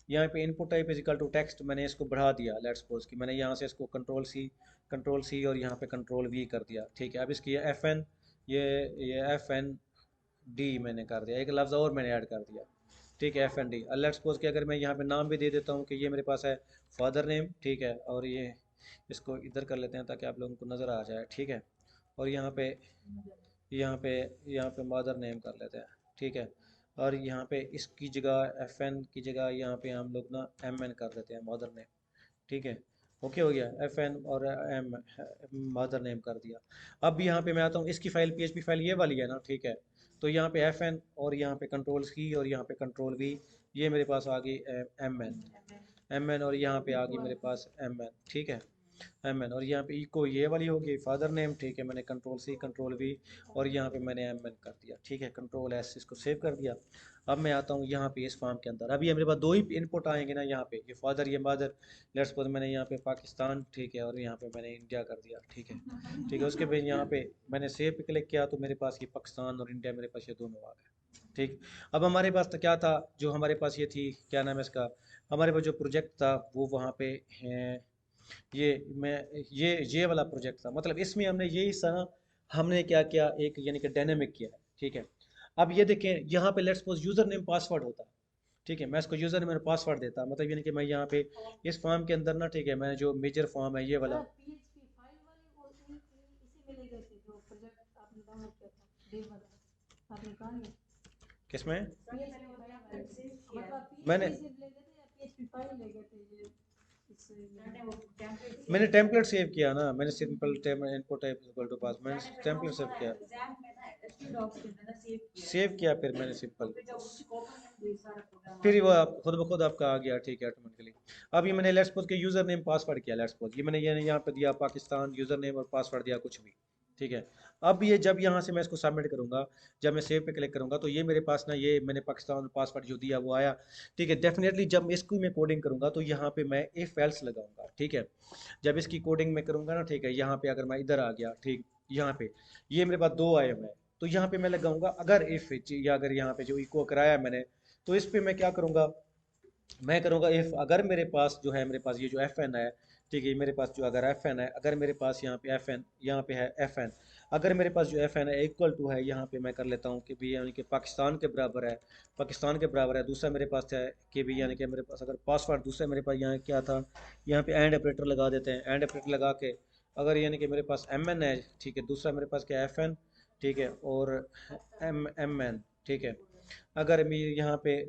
यहाँ पे input type is equal to text, मैंने इसको बढ़ा दिया, लेट्स सपोज कि मैंने यहाँ से इसको कंट्रोल सी और यहाँ पे कंट्रोल V कर दिया, ठीक है। अब इसकी FN, ये FND मैंने कर दिया, एक लफ्ज़ और मैंने ऐड कर दिया, ठीक है, FND। लेट्स सपोज कि अगर मैं यहाँ पे नाम भी दे देता हूँ कि ये मेरे पास है फादर नेम, ठीक है, और ये इसको इधर कर लेते हैं ताकि आप लोगों को नज़र आ जाए, ठीक है। और यहाँ पे यहाँ पे मदर नेम कर लेते हैं, ठीक है। और यहाँ पे इसकी जगह FN की जगह यहाँ पे हम लोग ना MN कर देते हैं, मदर नेम, ठीक है। ओके हो गया, FN और M मदर नेम कर दिया। अब यहाँ पे मैं आता हूँ, इसकी फाइल PHP फाइल ये वाली है ना, ठीक है, तो यहाँ पे FN और यहाँ पे कंट्रोल C और यहाँ पे कंट्रोल V, ये मेरे पास आ गई MN, और यहाँ पे आ गई मेरे पास MN, ठीक है। MN, और यहाँ पे इको ये वाली होगी फादर नेम, ठीक है, मैंने कंट्रोल C कंट्रोल V और यहाँ पे मैंने MN कर दिया, ठीक है, कंट्रोल S इसको सेव कर दिया। अब मैं आता हूँ यहाँ पे इस फॉर्म के अंदर, अभी मेरे पास दो ही इनपुट आएंगे ना यहाँ पे, ये फादर ये मदर, लेट्स सपोज मैंने यहाँ पे पाकिस्तान, ठीक है, और यहाँ पे मैंने इंडिया कर दिया, ठीक है, ठीक है, उसके बाद यहाँ पे मैंने सेव पे क्लिक किया तो मेरे पास ये पाकिस्तान और इंडिया मेरे पास ये दोनों आ गए, ठीक। अब हमारे पास तो क्या था, जो हमारे पास ये थी, क्या नाम है इसका, हमारे पास जो प्रोजेक्ट था वो वहाँ पे है, ये मैं ये वाला प्रोजेक्ट था, मतलब इसमें हमने यही सारा हमने क्या किया, एक यानी कि डायनेमिक किया है, ठीक है। अब ये देखें यहाँ पे let's suppose user name password होता, ठीक है, मैं इसको यूजर नेम पासवर्ड देता, मतलब यानी कि मैं यहाँ पे इस फॉर्म के अंदर ना, ठीक है, मैं जो मेजर फॉर्म है ये वाला, किसमें मैंने मैंने टेम्पलेट सेव किया ना, मैंने simple input type equal to pass, मैंने टेम्पलेट सेव किया, सेव किया फिर मैंने सिंपल, फिर वो आप खुद ब खुद आपका आ गया, ठीक है, ऑटोमेटिकली। अब ये मैंने लेट्स सपोज के यूजर नेम पासवर्ड किया, लेट्स सपोज ये मैंने ये यहाँ पे दिया पाकिस्तान, यूजर नेम और पासवर्ड दिया कुछ भी, ठीक है। अब ये जब यहाँ से मैं इसको सबमिट करूंगा, जब मैं सेव पे क्लिक करूंगा तो ये मेरे पास ना, ये मैंने पाकिस्तान पासवर्ड जो दिया वो आया, ठीक है। डेफिनेटली जब इसको मैं कोडिंग करूंगा तो यहाँ पे मैं इफ एल्स लगाऊंगा, ठीक है, जब इसकी कोडिंग में करूंगा ना, ठीक है, यहाँ पे अगर मैं इधर आ गया, ठीक, यहाँ पे ये मेरे पास दो आए हुए हैं, तो यहाँ पे मैं लगाऊंगा अगर इफ, या अगर यहाँ पे जो इको कराया मैंने, तो इस पे मैं क्या करूंगा, मैं करूंगा इफ अगर मेरे पास जो है, मेरे पास ये जो एफ एन है, ठीक है, मेरे पास जो अगर एफ एन है, अगर मेरे पास यहाँ पे एफ एन, यहाँ पे है एफ एन, अगर मेरे पास जो एफ एन है इक्वल टू है, यहाँ पे मैं कर लेता हूँ कि भी यानी कि पाकिस्तान के बराबर है, पाकिस्तान के बराबर है, दूसरा मेरे पास है कि भी यानी कि मेरे पास अगर पासवर्ड, दूसरा मेरे पास यहाँ क्या था, यहाँ पे एंड ऑपरेटर लगा देते हैं, एंड ऑपरेटर लगा के अगर यानी कि मेरे पास एम एन है, ठीक है, दूसरा मेरे पास क्या एफ एन, ठीक है, और एम एन, ठीक है, अगर मैं यहाँ पे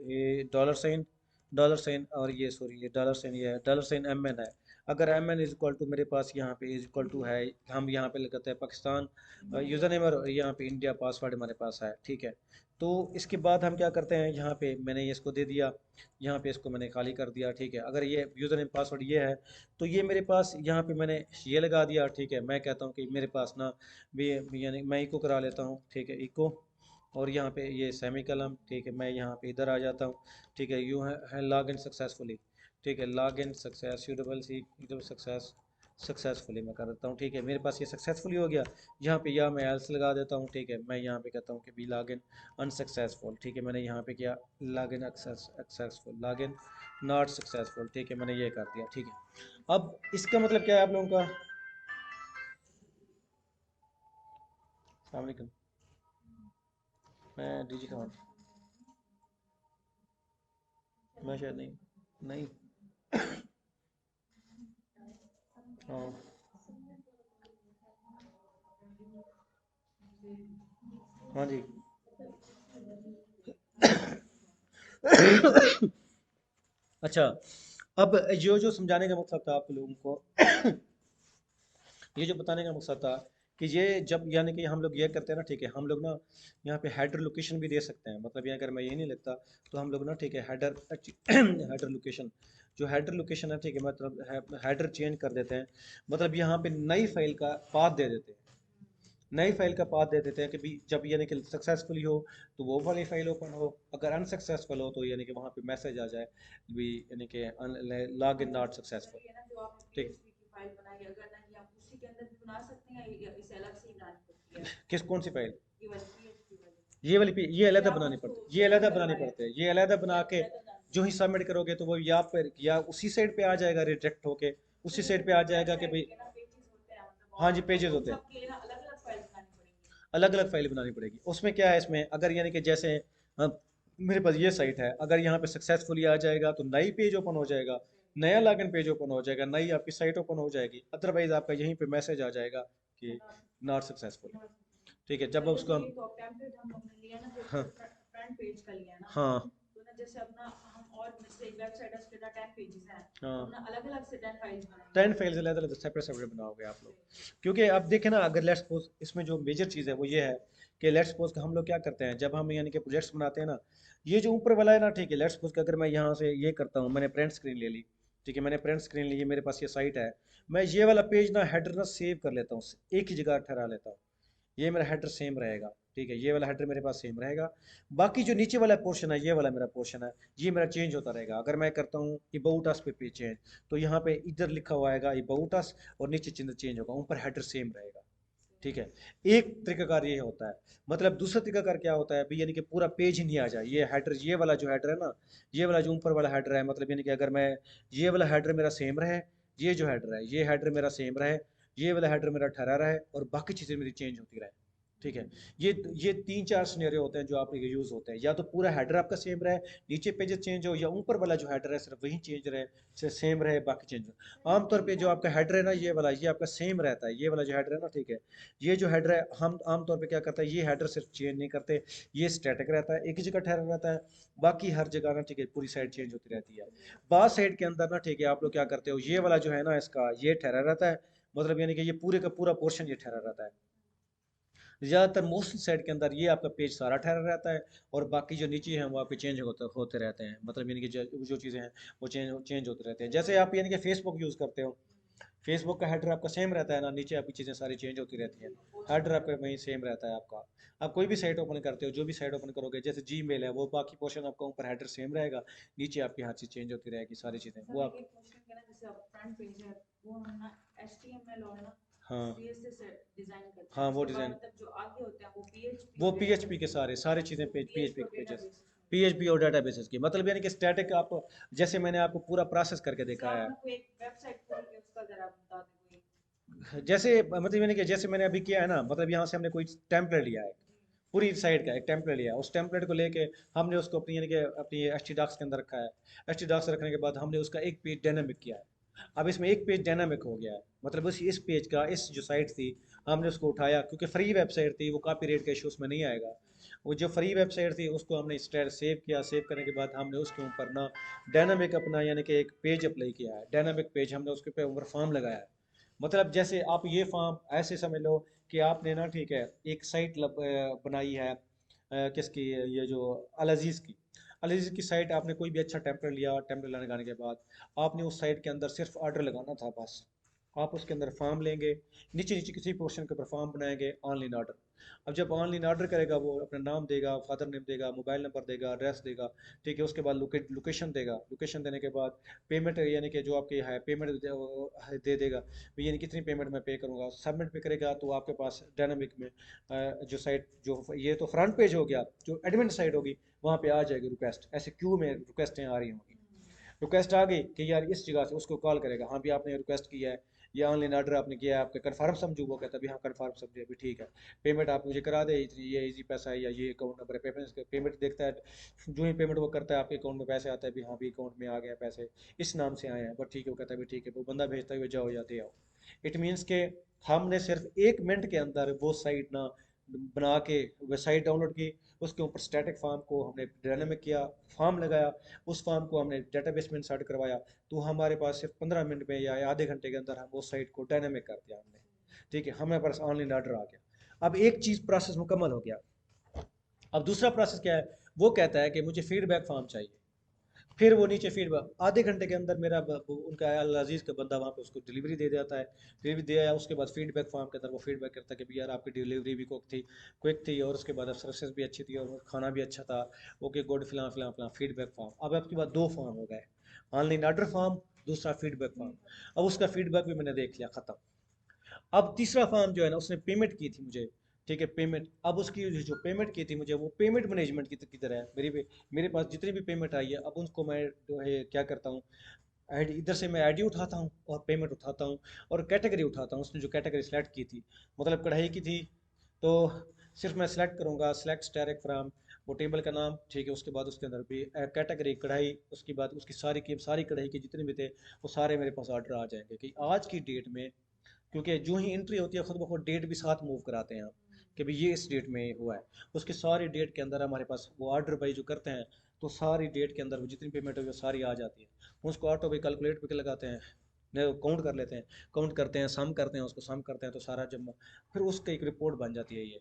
डॉलर साइन और ये सॉरी ये डॉलर साइन, ये डॉलर साइन एम एन है, अगर M N is equal to मेरे पास यहाँ पे इज इक्वल टू है, हम यहाँ पे लगाते हैं पाकिस्तान यूज़र नेम और यहाँ पे इंडिया पासवर्ड हमारे पास है, ठीक है। तो इसके बाद हम क्या करते हैं, यहाँ पे मैंने ये इसको दे दिया, यहाँ पे इसको मैंने खाली कर दिया, ठीक है, अगर ये यूज़र नेम पासवर्ड ये है तो ये मेरे पास यहाँ पे मैंने ये लगा दिया, ठीक है। मैं कहता हूँ कि मेरे पास ना भी, यानी मैं इको करा लेता हूँ, ठीक है, इको, और यहाँ पे ये सेमी कलम, ठीक है, मैं यहाँ पे इधर आ जाता हूँ, ठीक है, यू है लॉग इन सक्सेसफुली, ठीक है, log in success success successfully मैं कर देता हूँ, ठीक है, मेरे पास ये सक्सेसफुली हो गया। यहाँ पे या मैं एल्स लगा देता हूँ, ठीक है, मैं यहाँ पे कहता हूँ कि बी लॉग इन अनसक्सेसफुल, ठीक है, मैंने यहाँ पे किया log in successful, log in not successful, ठीक है, मैंने ये कर दिया, ठीक है। अब इसका मतलब क्या है आप लोगों का, अस्सलाम वालेकुम, मैं डीजी का मैं शायद नहीं, नहीं, हाँ, हाँ जी। अच्छा, अब जो जो समझाने का मकसद था आप लोगों को, ये जो बताने का मकसद था कि ये जब यानी कि हम लोग ये करते हैं ना, ठीक है, हम लोग ना यहाँ पे हेडर लोकेशन भी दे सकते हैं, मतलब ये अगर मैं ये नहीं लिखता तो हम लोग ना, ठीक है, हेडर हेडर लोकेशन, जो हेडर लोकेशन है, ठीक है, मतलब हेडर चेंज कर देते हैं, मतलब यहाँ पे नई फाइल का पाथ दे देते हैं, नई फाइल का पाथ दे देते हैं कि भी जब यानी कि सक्सेसफुली हो तो वो वाली फाइल ओपन हो, अगर अनसक्सेसफुल हो तो यानी कि वहाँ पे मैसेज आ जाए भी यानी कि लॉग इन नॉट सक्सेसफुल, ठीक। किस कौन सी फाइल, ये वाली ये अलग बनानी पड़ती, ये अलग बनानी पड़ते हैं, ये अलग बना के जो ही सबमिट करोगे तो वो या पर या उसी साइड पे आ जाएगा रिजेक्ट होके, उसी साइड पे आ जाएगा कि भाई, हाँ जी, पेजेस होते हैं, अलग अलग फाइल बनानी पड़ेगी। उसमें क्या है, इसमें अगर यानी कि जैसे मेरे पास ये साइट है, अगर यहाँ पे सक्सेसफुली आ जाएगा तो नई पेज ओपन हो जाएगा, नया लॉगिन पेज ओपन हो जाएगा, नई आपकी साइट ओपन हो जाएगी, अदरवाइज आपका यहीं पे मैसेज आ जाएगा कि नॉट सक्सेसफुल, ठीक है। जब उसको हम, हाँ, हाँ, हाँ, 10 फाइल्स अलग अलग सेपरेट सेपरेट बनाओगे आप लोग, क्योंकि अब देखें ना, अगर लेट्स सपोज इसमें जो मेजर चीज़ है वो ये है कि लेट्स सपोज हम लोग क्या करते हैं जब हम यानी कि प्रोजेक्ट्स बनाते हैं ना, ये जो ऊपर वाला है ना, ठीक है, लेट्स सपोज कि अगर मैं यहाँ से ये करता हूँ, मैंने प्रिंट स्क्रीन ले ली, ठीक है, मैंने प्रिंट स्क्रीन ली है, मेरे पास ये साइट है। मैं ये वाला पेज ना हेडर ना सेव कर लेता हूँ, एक ही जगह ठहरा लेता हूँ। ये मेरा हेडर सेम रहेगा। ठीक है, ये वाला हेडर मेरे पास सेम रहेगा। बाकी जो नीचे वाला पोर्शन है, ये वाला मेरा पोर्शन है, ये मेरा चेंज होता रहेगा। अगर मैं करता हूँ अबाउट अस पे पेज चेंज, तो यहाँ पे इधर लिखा हुआ आएगा अबाउट अस, और नीचे चिन्ह चेंज होगा, ऊपर हेडर सेम रहेगा। ठीक है, एक तरीकाकार ये होता है। मतलब दूसरा तरीकाकार क्या होता है भी, यानी कि पूरा पेज ही नहीं आ जाए, ये हेडर, ये वाला जो हेडर है ना, ये वाला जो ऊपर वाला हेडर है, मतलब यानी कि अगर मैं, ये वाला हेडर मेरा सेम रहे, ये जो हेडर है, ये हेडर मेरा सेम रहे, ये वाला हेडर मेरा ठहरा रहे, और बाकी चीज़ें मेरी चेंज होती रहे। ठीक है, ये तीन चार सिनेरियो होते हैं जो आपके यूज होते हैं। या तो पूरा हेडर आपका सेम रहे, नीचे पेजेस चेंज हो, या ऊपर वाला जो हेडर है सिर्फ वही चेंज रहे, से सेम रहे, बाकी चेंज हो। आमतौर पे जो आपका हेडर है ना, ये वाला, ये आपका सेम रहता है, ये वाला जो हेडर है ना, ठीक है, ये जो हेडर है, हम आमतौर पे क्या करते हैं, ये हेडर सिर्फ चेंज नहीं करते, ये स्टैटिक रहता है, एक ही जगह ठहरा रहता है। बाकी हर जगह ना, ठीक है, पूरी साइड चेंज होती रहती है। बाद साइड के अंदर ना, ठीक है, आप लोग क्या करते हो, ये वाला जो है ना इसका, ये ठहरा रहता है, मतलब यानी कि ये पूरे का पूरा पोर्शन ये ठहरा रहता है। ज़्यादातर मोस्टली साइड के अंदर ये आपका पेज सारा ठहरा रहता है, और बाकी जो नीचे हैं वो आपके चेंज होते होते रहते हैं। मतलब यानी कि जो चीज़ें हैं वो चेंज चेंज होते रहते हैं। जैसे आप यानी कि फेसबुक यूज़ करते हो, फेसबुक का हेडर आपका सेम रहता है ना, नीचे आपकी चीज़ें सारी चेंज होती रहती हैं, हेडर आपका वहीं सेम रहता है आपका। आप कोई भी साइट ओपन करते हो, जो भी साइट ओपन करोगे, जैसे जीमेल है, वो बाकी पोर्शन आपका ऊपर हेडर सेम रहेगा, नीचे आपकी हर चीज़ चेंज होती रहेगी, सारी चीज़ें वो आप।
एक क्वेश्चन कहना, जैसे आप फ्रंट पेज है वो हम ना एचटीएमएल और ना
हाँ
सीएसएस से डिजाइन करते हैं,
हाँ, वो
उसके बाद
डिज़ाइन,
मतलब जो आगे होते हैं वो पीएचपी
वो
और
पीएचपी के
डेटाबेस,
सारे सारी चीज़ें, पेज पीएचपी
पीएचपी और
के पेजेस,
डेटाबेस।
पीएचपी और डेटाबेसेस की, मतलब यानी कि स्टैटिक आप, जैसे मैंने आपको पूरा प्रोसेस करके
जैसे
देखा
आप
है।
ना कोई एक वेबसाइट खोल के उसका जरा बता दें
जैसे मतलब यानी कि जैसे मैंने अभी किया है ना, मतलब यहाँ से हमने कोई टेम्पलेट लिया है, पूरी साइड का एक टेम्पलेट लिया है, उस टेम्पलेट को लेके हमने उसको अपनी यानी कि अपनी एच टी डॉक्स के अंदर रखा है। एच टी डॉक्स रखने के बाद हमने उसका एक पेज डायनामिक किया है। अब इसमें एक पेज डायनामिक हो गया है, मतलब इस पेज का, इस जो साइट थी, हमने उसको उठाया, क्योंकि फ्री वेबसाइट थी, वो कॉपी रेट का इशू उसमें नहीं आएगा। वो जो फ्री वेबसाइट थी उसको हमने स्टेट सेव किया, सेव करने के बाद हमने उसके ऊपर ना डायनामिक अपना यानी कि एक पेज अप्लाई किया है, डायनामिक पेज हमने उसके ऊपर फॉर्म लगाया है। मतलब जैसे आप ये फॉर्म ऐसे समझ लो कि आपने ना, ठीक है, एक साइट बनाई है, किसकी, ये जो अल अजीज़ की, अल अजीज़ की साइट, आपने कोई भी अच्छा टेम्पलेट लिया, टेम्पलेट लगाने के बाद आपने उस साइट के अंदर सिर्फ ऑर्डर लगाना था बस। आप उसके अंदर फॉर्म लेंगे, नीचे नीचे किसी पोर्शन के ऊपर फॉर्म बनाएंगे, ऑनलाइन ऑर्डर। अब जब ऑनलाइन ऑर्डर करेगा, वो अपना नाम देगा, फादर नेम देगा, मोबाइल नंबर देगा, एड्रेस देगा। ठीक है, उसके बाद लोकेशन देगा, लोकेशन देने के बाद पेमेंट, यानी कि जो आपकी है पेमेंट दे देगा, भी यानी कितनी पेमेंट मैं पे करूँगा, सबमिट पे करेगा, तो आपके पास डायनामिक में जो साइट, जो ये तो फ्रंट पेज हो गया, जो एडमिन साइट होगी, वहाँ पे आ जाएगी रिक्वेस्ट, ऐसे क्यू में रिक्वेस्टें आ रही होंगी। रिक्वेस्ट आ गई कि यार इस जगह से, उसको कॉल करेगा, हाँ भी आपने रिक्वेस्ट किया है, या ऑनलाइन ऑर्डर आपने किया है, आपके कन्फर्म समझू, वो कहता है भी हाँ कन्फर्म समझे, अभी ठीक है, पेमेंट आप मुझे करा दे, इतनी ये इजी पैसा है, या ये अकाउंट नंबर है, पेमेंट पेमेंट देखता है, जो ही पेमेंट वो करता है, आपके अकाउंट में पैसे आता है, भी हाँ भी अकाउंट में आ गया पैसे, इस नाम से आए हैं, बट ठीक है, वो कहता है भी ठीक है, वो बंदा भेजता हुए जाओ या दे आओ। इट मीन्स के हमने सिर्फ 1 मिनट के अंदर वो साइट ना बना के, वेबसाइट डाउनलोड की, उसके ऊपर स्टैटिक फॉर्म को हमने डायनामिक किया, फॉर्म लगाया, उस फॉर्म को हमने डेटाबेस में इंसर्ट करवाया, तो हमारे पास सिर्फ 15 मिनट में या आधे घंटे के अंदर हम उस साइट को डायनामिक कर दिया हमने। ठीक है, हमारे पास ऑनलाइन ऑर्डर आ गया। अब एक चीज़ प्रोसेस मुकम्मल हो गया। अब दूसरा प्रोसेस क्या है, वो कहता है कि मुझे फीडबैक फॉर्म चाहिए। फिर वो नीचे फीडबैक, आधे घंटे के अंदर मेरा उनका अल अजीज़ का बंदा वहाँ पे उसको डिलीवरी दे जाता है, डिलीवरी दे आया, उसके बाद फीडबैक फॉर्म के अंदर वो फीडबैक करता है कि भी यार आपकी डिलीवरी भी क्विक थी, और उसके बाद सर्विसेज भी अच्छी थी, और खाना भी अच्छा था, ओके गुड, फिलहाल फिलहाल फिलहाल फीडबैक फॉर्म। अब आपके पास 2 फॉर्म हो गए, ऑनलाइन ऑर्डर फॉर्म, दूसरा फीडबैक फॉर्म। अब उसका फीडबैक भी मैंने देख लिया, खत्म। अब तीसरा फॉर्म जो है ना, उसने पेमेंट की थी मुझे, ठीक है, पेमेंट, अब उसकी जो पेमेंट की थी मुझे, वो पेमेंट मैनेजमेंट की तरह है, मेरे पास जितनी भी पेमेंट आई है, अब उनको मैं जो है क्या करता हूँ, आईडी इधर से मैं आईडी उठाता हूँ और पेमेंट उठाता हूँ, और कैटेगरी उठाता हूँ, उसने जो कैटेगरी सेलेक्ट की थी, मतलब कढ़ाई की थी, तो सिर्फ मैं सेलेक्ट करूँगा, सेलेक्ट डायरेक्ट फ्राम, वो टेबल का नाम, ठीक है, उसके बाद उसके अंदर भी कैटेगरी कढ़ाई, उसके बाद उसकी सारी कढ़ाई के जितने भी थे, वो सारे मेरे पास ऑर्डर आ जाएंगे कि आज की डेट में, क्योंकि जो ही एंट्री होती है खुद ब खुद डेट भी साथ मूव कराते हैं हम, कि भाई ये इस डेट में हुआ है, उसकी सारी डेट के अंदर हमारे पास वो ऑर्डर भाई जो करते हैं, तो सारी डेट के अंदर वो जितनी पेमेंट हुई वो सारी आ जाती है, उसको ऑटो भाई कैलकुलेट पे लगाते हैं, काउंट कर लेते हैं, काउंट करते हैं, सम करते हैं, उसको सम करते हैं, तो सारा जब फिर उसकी एक रिपोर्ट बन जाती है ये।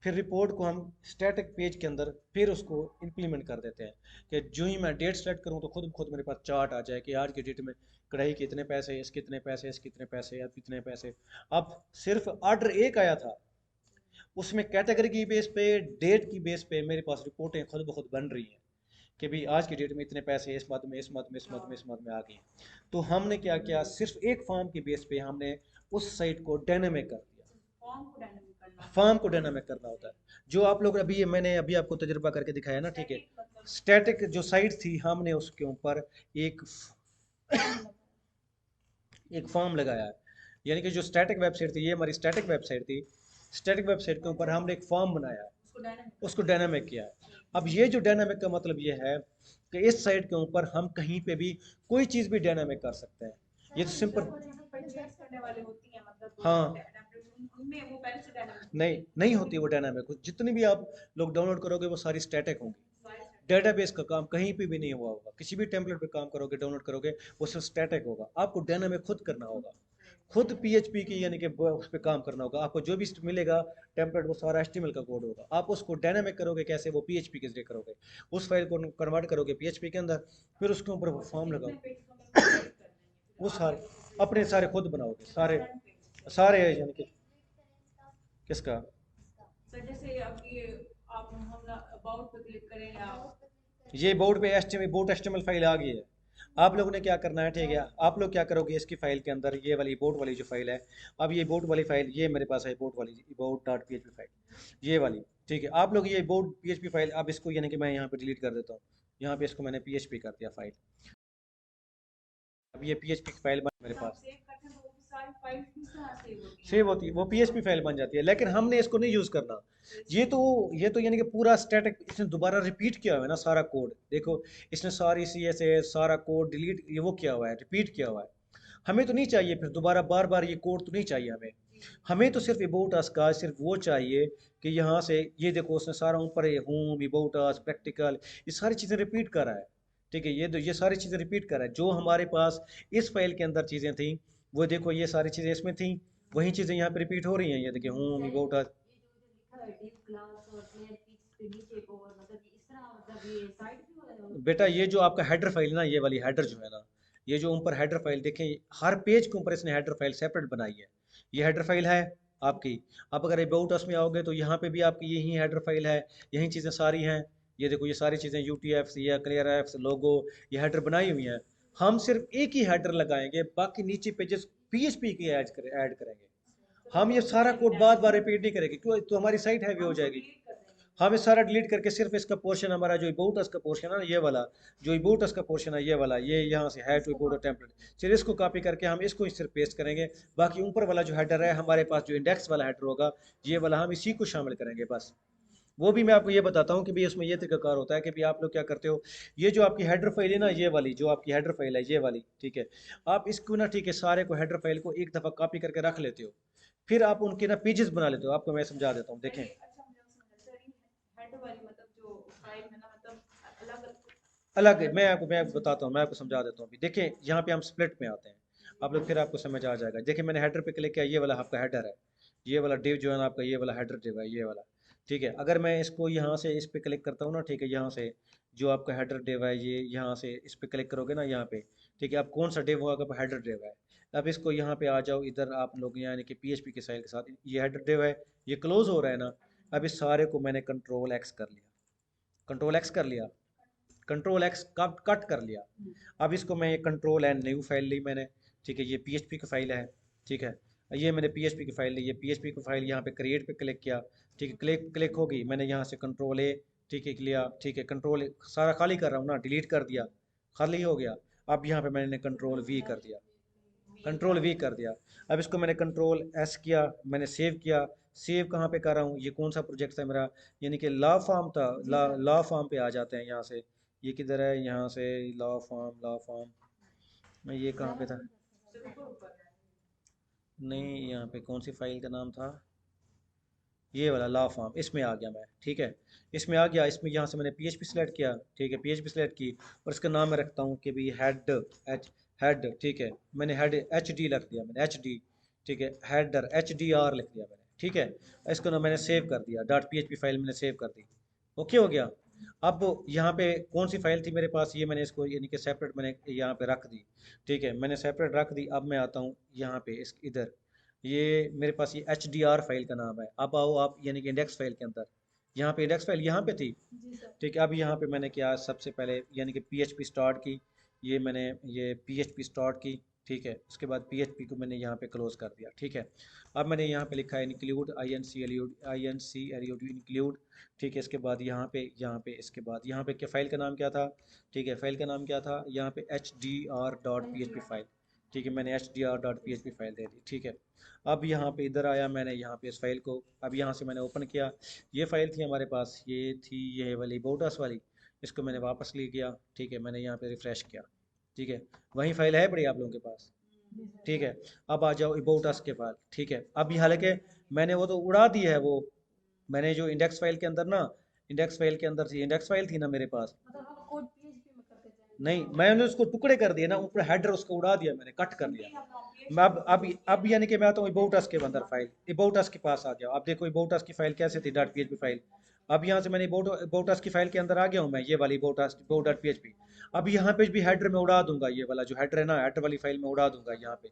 फिर रिपोर्ट को हम स्टैटिक पेज के अंदर फिर उसको इम्प्लीमेंट कर देते हैं कि जो ही मैं डेट सेलेक्ट करूँ तो खुद ब खुद मेरे पास चार्ट आ जाए कि आज की डेट में कढ़ाई के इतने पैसे, इसके इतने पैसे, इसके इतने पैसे, अब कितने पैसे। अब सिर्फ ऑर्डर एक आया था, उसमें कैटेगरी की बेस पे, डेट की बेस पे मेरे पास रिपोर्टें खुद ब खुद बन रही हैं कि भाई आज की डेट में इतने पैसे इस मंथ में, इस मंथ में, इस मंथ में, इस मंथ में आ गए। तो हमने क्या किया, सिर्फ एक फॉर्म की बेस पे हमने उस साइट को डायनामिक कर दिया।
फॉर्म को डायनामिक करना होता
फॉर्म
है।
को डायनामिक करना होता है। जो आप लोग अभी मैंने अभी आपको तजुर्बा करके दिखाया ना, ठीक है।
स्टैटिक मतलब
स्टैटिक जो साइट थी हमने उसके ऊपर एक
फॉर्म लगा
एक फॉर्म लगाया है। यानी कि जो स्टैटिक वेबसाइट थी, ये हमारी स्टैटिक वेबसाइट थी। स्टैटिक वेबसाइट के ऊपर हमने एक फॉर्म बनाया है,
उसको डायनामिक
उसको
करना
डायनामिक किया है। अब ये जो डायनामिक का मतलब ये है कि इस साइट के ऊपर हम कहीं पे भी कोई चीज़ भी डायनामिक कर सकते हैं। ये तो
है। जो
सिंपल।
परचेज करने वाले होती हैं मतलब
हाँ,
एप्लीकेशन उनमें वो पहले से डायनामिक
नहीं
होती है।
नहीं होती वो डायनामिक, जितनी भी आप लोग डाउनलोड करोगे वो सारी स्टैटिक होंगी।
सारे सेट
डेटाबेस का काम कहीं पे भी नहीं हुआ होगा, किसी भी टेम्पलेट पे काम करोगे, डाउनलोड करोगे, वो सिर्फ स्टैटिक होगा। आपको डायनामिक खुद करना होगा, खुद पीएचपी की यानी कि उस पर काम करना होगा। आपको जो भी मिलेगा टेम्पलेट वो सारा एचटीएमएल का कोड होगा। आप उसको डायनामिक करोगे कैसे, वो पीएचपी के जरिए करोगे। उस फाइल को कन्वर्ट करोगे पीएचपी के अंदर, फिर उसके ऊपर वो
और
फॉर्म
जितने
लगाओ।
पेज हमें क्रिएट करने हैं फिर
वो
आप
सारे
ये वो
अपने सारे खुद बनाओगे, सारे
फ्रंट पेज
सारे यानी कि किसका।
सर जैसे अब ये आप हम अबाउट पे क्लिक करें या
ये बोर्ड पे एचटीएमएल बोट एचटीएमएल फाइल आ गई है। आप लोगों ने क्या करना है, ठीक है। आप लोग क्या करोगे, इसकी फाइल के अंदर ये वाली बोट वाली जो फाइल है, अब ये बोट वाली फाइल ये मेरे पास है, बोट वाली बोट डॉट पी फाइल ये वाली, ठीक है। आप लोग ये बोट पीएचपी फाइल, अब इसको यानी कि मैं यहाँ पे डिलीट कर देता हूँ। यहाँ पे इसको मैंने पीएचपी कर दिया फाइल। अब ये पीएचपी की फाइल बन मेरे
जैसे आप
पास
सेव करते हैं तो वो सारी फाइल्स किस तरह सेव होती हैं
सेव होती है, वो पीएचपी फाइल बन जाती है। लेकिन हमने इसको नहीं यूज़ करना। ये तो ये तो यानी कि पूरा स्टैटिक इसने दोबारा रिपीट किया हुआ है ना सारा कोड, देखो। इसने सारी सी एस एस सारा कोड डिलीट ये वो किया हुआ है, रिपीट किया हुआ है। हमें तो नहीं चाहिए फिर दोबारा बार बार ये कोड तो नहीं चाहिए हमें। हमें तो सिर्फ अबाउट अस का सिर्फ वो चाहिए कि यहाँ से ये देखो उसने सारा ऊपर ये होम अबाउट अस प्रैक्टिकल ये सारी चीज़ें रिपीट कर रहा है, ठीक है। ये सारी चीज़ें रिपीट कर रहा है जो हमारे पास इस फाइल के अंदर चीज़ें थी। वो देखो ये सारी चीज़ें इसमें थी, वही चीज़ें यहाँ पे रिपीट हो रही हैं। ये देखिए होम अबाउट अस। बेटा ये जो आपका हेडर फाइल है ना, ये वाली हेडर जो है ना, ये जो ऊपर हेडर फाइल देखें, हर पेज के ऊपर इसने हेडर फाइल सेपरेट बनाई है। ये हेडर फाइल है आपकी। आप अगर अबाउट अस में आओगे तो यहाँ पे भी आपकी यही हेडर फाइल है, यही चीज़ें सारी हैं। ये देखो ये सारी चीज़ें यूटीएफ या क्लियर एफ्स लोगो ये हेडर बनाई हुई हैं। हम सिर्फ एक ही हेडर लगाएंगे, बाकी नीचे पेजेस पीएचपी की ऐड करेंगे। हम ये सारा कोड बार बार रिपीट नहीं करेंगे, क्यों, तो हमारी साइट हैवी हो
हम सब
जाएगी।
डिलीट कर देंगे
हम ये सारा डिलीट करके सिर्फ इसका पोर्शन हमारा जो इबोटस का पोर्शन है ना, ये वाला जो इबोटस का पोर्शन है, ये वाला ये यहाँ से है टू इबोटस टेम्पलेट, सिर्फ इसको कॉपी करके हम इसको सिर्फ पेस्ट करेंगे। बाकी ऊपर वाला जो हेडर है हमारे पास, जो इंडेक्स वाला हेडर होगा ये वाला, हम इसी को शामिल करेंगे बस। वो भी मैं आपको ये बताता हूँ कि भाई उसमें ये तरीकाकार होता है कि भाई आप लोग क्या करते हो। ये जो आपकी हेडर फाइल है ना, ये वाली जो आपकी हेडर फाइल है ये वाली, ठीक है। आप इसको ना, ठीक है, सारे को हेडर फाइल को एक दफ़ा कॉपी करके रख लेते हो, फिर आप उनके ना पेजेस बना लेते हो। आपको मैं समझा देता हूँ, देखें।
ये अच्छा मुझे समझ सर ये हेड वाली मतलब जो फाइल है ना मतलब अलग
अलग है,
अलग
मैं आपको बताता हूँ, मैं आपको समझा देता हूँ। अभी देखिए यहाँ पे हम स्प्लिट में आते हैं, आप लोग फिर आपको समझ आ जाएगा। देखिए मैंने हेडर पे क्लिक किया, ये वाला आपका हेडर है, ये वाला डिव जो है ना आपका, ये वाला हेडर डिव है, ये वाला, ठीक है। अगर मैं इसको यहाँ से इस पे क्लिक करता हूँ ना, ठीक है, यहाँ से जो आपका हेडर डिव है, ये यहाँ से इस पे क्लिक करोगे ना यहाँ पे, ठीक है। अब कौन सा डिव होगा, हेडर डिव है। अब इसको यहाँ पे आ जाओ इधर आप लोग, यानी कि पीएचपी के साइल के साथ ये हेडर डिव है, ये क्लोज हो रहा है ना। अब इस सारे को मैंने कंट्रोल एक्स कर लिया, कंट्रोल एक्स कर लिया, कंट्रोल एक्स कट कट कर लिया। अब इसको मैं ये कंट्रोल एंड न्यू फाइल ली मैंने, ठीक है। ये पीएचपी की फाइल है, ठीक है। ये मैंने पीएचपी की फाइल ली, ये पीएचपी की फाइल यहाँ पे क्रिएट पे क्लिक किया, ठीक है। क्लिक क्लिक होगी, मैंने यहाँ से कंट्रोल ए, ठीक है, लिया, ठीक है। कंट्रोल सारा खाली कर रहा हूँ ना, डिलीट कर दिया, खाली हो गया। अब यहाँ पे मैंने कंट्रोल वी कर दिया, कंट्रोल वी कर दिया। अब इसको मैंने कंट्रोल एस किया, मैंने सेव किया। सेव कहाँ पे कर रहा हूँ, ये कौन सा प्रोजेक्ट था मेरा, यानी कि लॉ फार्म था।
जी सर
लॉ फार्म पे आ जाते हैं यहाँ से। ये किधर है, यहाँ से लॉ फार्म में, ये कहाँ पे था,
सर ऊपर
नहीं यहाँ पे कौन सी फाइल का नाम था, ये वाला लॉ फॉर्म, इसमें आ गया मैं, ठीक है। इसमें आ गया, इसमें यहाँ से मैंने पीएचपी सेलेक्ट किया, ठीक है, पीएचपी सेलेक्ट की। और इसका नाम मैं रखता हूँ कि भाई हेड, एच हेड, ठीक है। मैंने हेड एच डी रख दिया, मैंने एच डी, ठीक है। हेडर एच डी आर लिख दिया मैंने, ठीक है, इसको ना मैंने सेव कर दिया, डॉट पीएचपी फाइल मैंने सेव कर दी। ओके हो गया। अब यहाँ पे कौन सी फाइल थी मेरे पास, ये मैंने इसको यानी कि सेपरेट मैंने यहाँ पे रख दी। ठीक है, मैंने सेपरेट रख दी। अब मैं आता हूँ यहाँ पे इस इधर, ये मेरे पास ये एच डी आर फाइल का नाम है। अब आओ आप यानी कि इंडेक्स फाइल के अंदर, यहाँ पे इंडेक्स फाइल यहाँ पे थी।
जी सर।
ठीक है, अब यहाँ पे मैंने क्या सबसे पहले यानी कि पीएचपी स्टार्ट की, ये मैंने ये पीएचपी स्टार्ट की। ठीक है, उसके बाद पीएचपी को मैंने यहाँ पे क्लोज कर दिया। ठीक है, अब मैंने यहाँ पे लिखा है include I N C L U D include. ठीक है, इसके बाद यहाँ पे इसके बाद यहाँ पे क्या फाइल का नाम क्या था। ठीक है, फाइल का नाम क्या था, यहाँ पे H D R dot P H P file. ठीक है, मैंने H D R dot P H P file दे दी। ठीक है, अब यहाँ पे इधर आया मैंने, यहाँ पे इस फाइल को अब यहाँ से मैंने ओपन किया। ये फाइल थी हमारे पास, ये थी ये वाली बोटास वाली, इसको मैंने वापस ले गया। ठीक है, मैंने यहाँ पे रिफ्रेश किया। ठीक है, वही फाइल है पड़ी आप लोगों के पास। ठीक है, अब आ जाओ अबाउट के पास। ठीक है, अब ये हालांकि मैंने वो तो उड़ा दी है वो, मैंने जो इंडेक्स फाइल के अंदर ना, इंडेक्स फाइल के अंदर थी, इंडेक्स फाइल थी ना मेरे पास।
मतलब हम कोड पीएचपी में करते
नहीं,
जाएंगे।
मैंने उसको टुकड़े कर दिए ना, ऊपर हेडर उसको उड़ा दिया मैंने, कट कर दिया।
सिंपली हम
मैं
पीएचपी में
अब यानी कि मैं आता हूँ अबाउट अस के अंदर, फाइल अबाउट अस के पास आ गया। अब देखो अबाउट अस की फाइल कैसे थी, डॉट पीएचपी फाइल। अब यहाँ से मैंने अबाउट अस की फाइल के अंदर आ गया हूँ मैं, ये वाली अबाउट डॉट पीएचपी। अब यहाँ पे भी हेडर में उड़ा दूंगा, ये वाला जो हेडर है ना, हेडर वाली फाइल में उड़ा दूंगा यहाँ पे।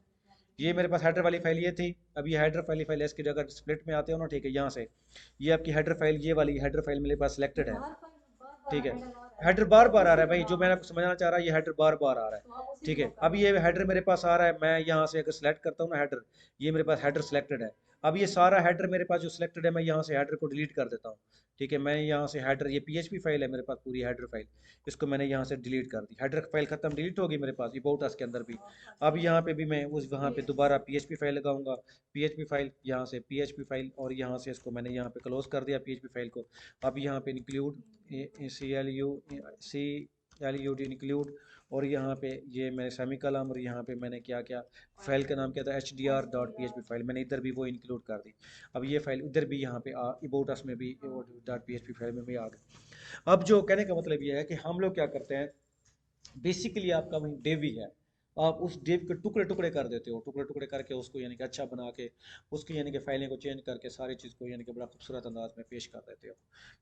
ये मेरे पास हेडर वाली फाइल ये थी। अब ये हेडर वाली फाइल है, इसकी जगह स्प्लिट में आते हो ना, ठीक है, यहाँ से ये आपकी हेडर फाइल, ये वाली हेडर फाइल मेरे पास सिलेक्टेड है।
बार बार बार
ठीक है,
हेडर आ रहा है,
हेडर बार बार आ रहा है भाई, जो मैंने आपको समझाना चाह रहा है, ये हेडर बार बार आ रहा है।
तो आप उसी
ठीक
को
है,
कर
अब
रहे
ये
हैं।
हेडर मेरे पास आ रहा है, मैं यहाँ से अगर सेलेक्ट करता हूँ ना हेडर, ये मेरे पास हेडर सिलेक्टेड है। अब ये सारा हेडर मेरे पास जो सिलेक्टेड है, मैं यहाँ से हेडर को डिलीट कर देता हूँ। ठीक है, मैं यहाँ से हेडर, ये पीएचपी फाइल है मेरे पास पूरी हेडर फाइल, इसको मैंने यहाँ से डिलीट कर दी। हेडर फाइल खत्म, डिलीट होगी मेरे पास, ये बहुत के अंदर भी। अब
अच्छा।
यहाँ पे भी मैं उस वहाँ पे दोबारा पीएचपी फाइल लगाऊंगा, पीएचपी फाइल यहाँ से पीएचपी फाइल, और यहाँ से इसको मैंने यहाँ पे क्लोज कर दिया पीएचपी फाइल को। अब यहाँ पे include C L U D include, और यहाँ पे ये मैंने सेमी कलम, और यहाँ पे मैंने क्या क्या, फाइल का नाम क्या था, H D R dot P H P file, मैंने इधर भी वो इंक्लूड कर दी। अब ये फाइल इधर भी यहाँ पे अबाउट में भी dot P H P file में भी आ गई। अब जो कहने का मतलब ये है कि हम लोग क्या करते हैं, बेसिकली आपका वही डेवी है, आप उस डेव के टुकड़े टुकड़े कर देते हो, टुकड़े टुकड़े करके उसको यानी कि अच्छा बना के, उसकी यानी कि फाइलें को चेंज करके सारी चीज़ को यानी कि बड़ा खूबसूरत अंदाज में पेश कर देते हो।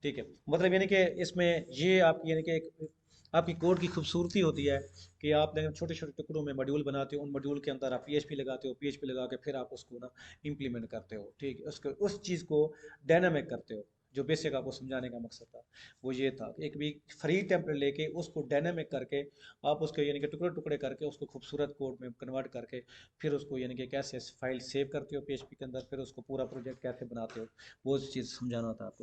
ठीक है, मतलब यानी कि इसमें ये आपकी यानी कि एक आपकी कोड की खूबसूरती होती है कि आपने छोटे छोटे टुकड़ों में मॉड्यूल बनाते हो, उन मॉड्यूल के अंदर आप पीएचपी लगाते हो, पीएचपी लगा के फिर आप उसको ना इम्प्लीमेंट करते हो। ठीक है, उसको उस चीज़ को डायनामिक करते हो। जो बेसिक आपको समझाने का मकसद था वो ये था, एक भी फ्री टेम्पलेट लेके उसको डायनामिक करके आप उसके यानी कि टुकड़े टुकड़े करके उसको खूबसूरत कोड में कन्वर्ट करके फिर उसको यानी कि कैसे फाइल सेव करते हो पीएचपी के अंदर, फिर उसको पूरा प्रोजेक्ट कैसे बनाते हो, वो चीज़ समझाना था आपको।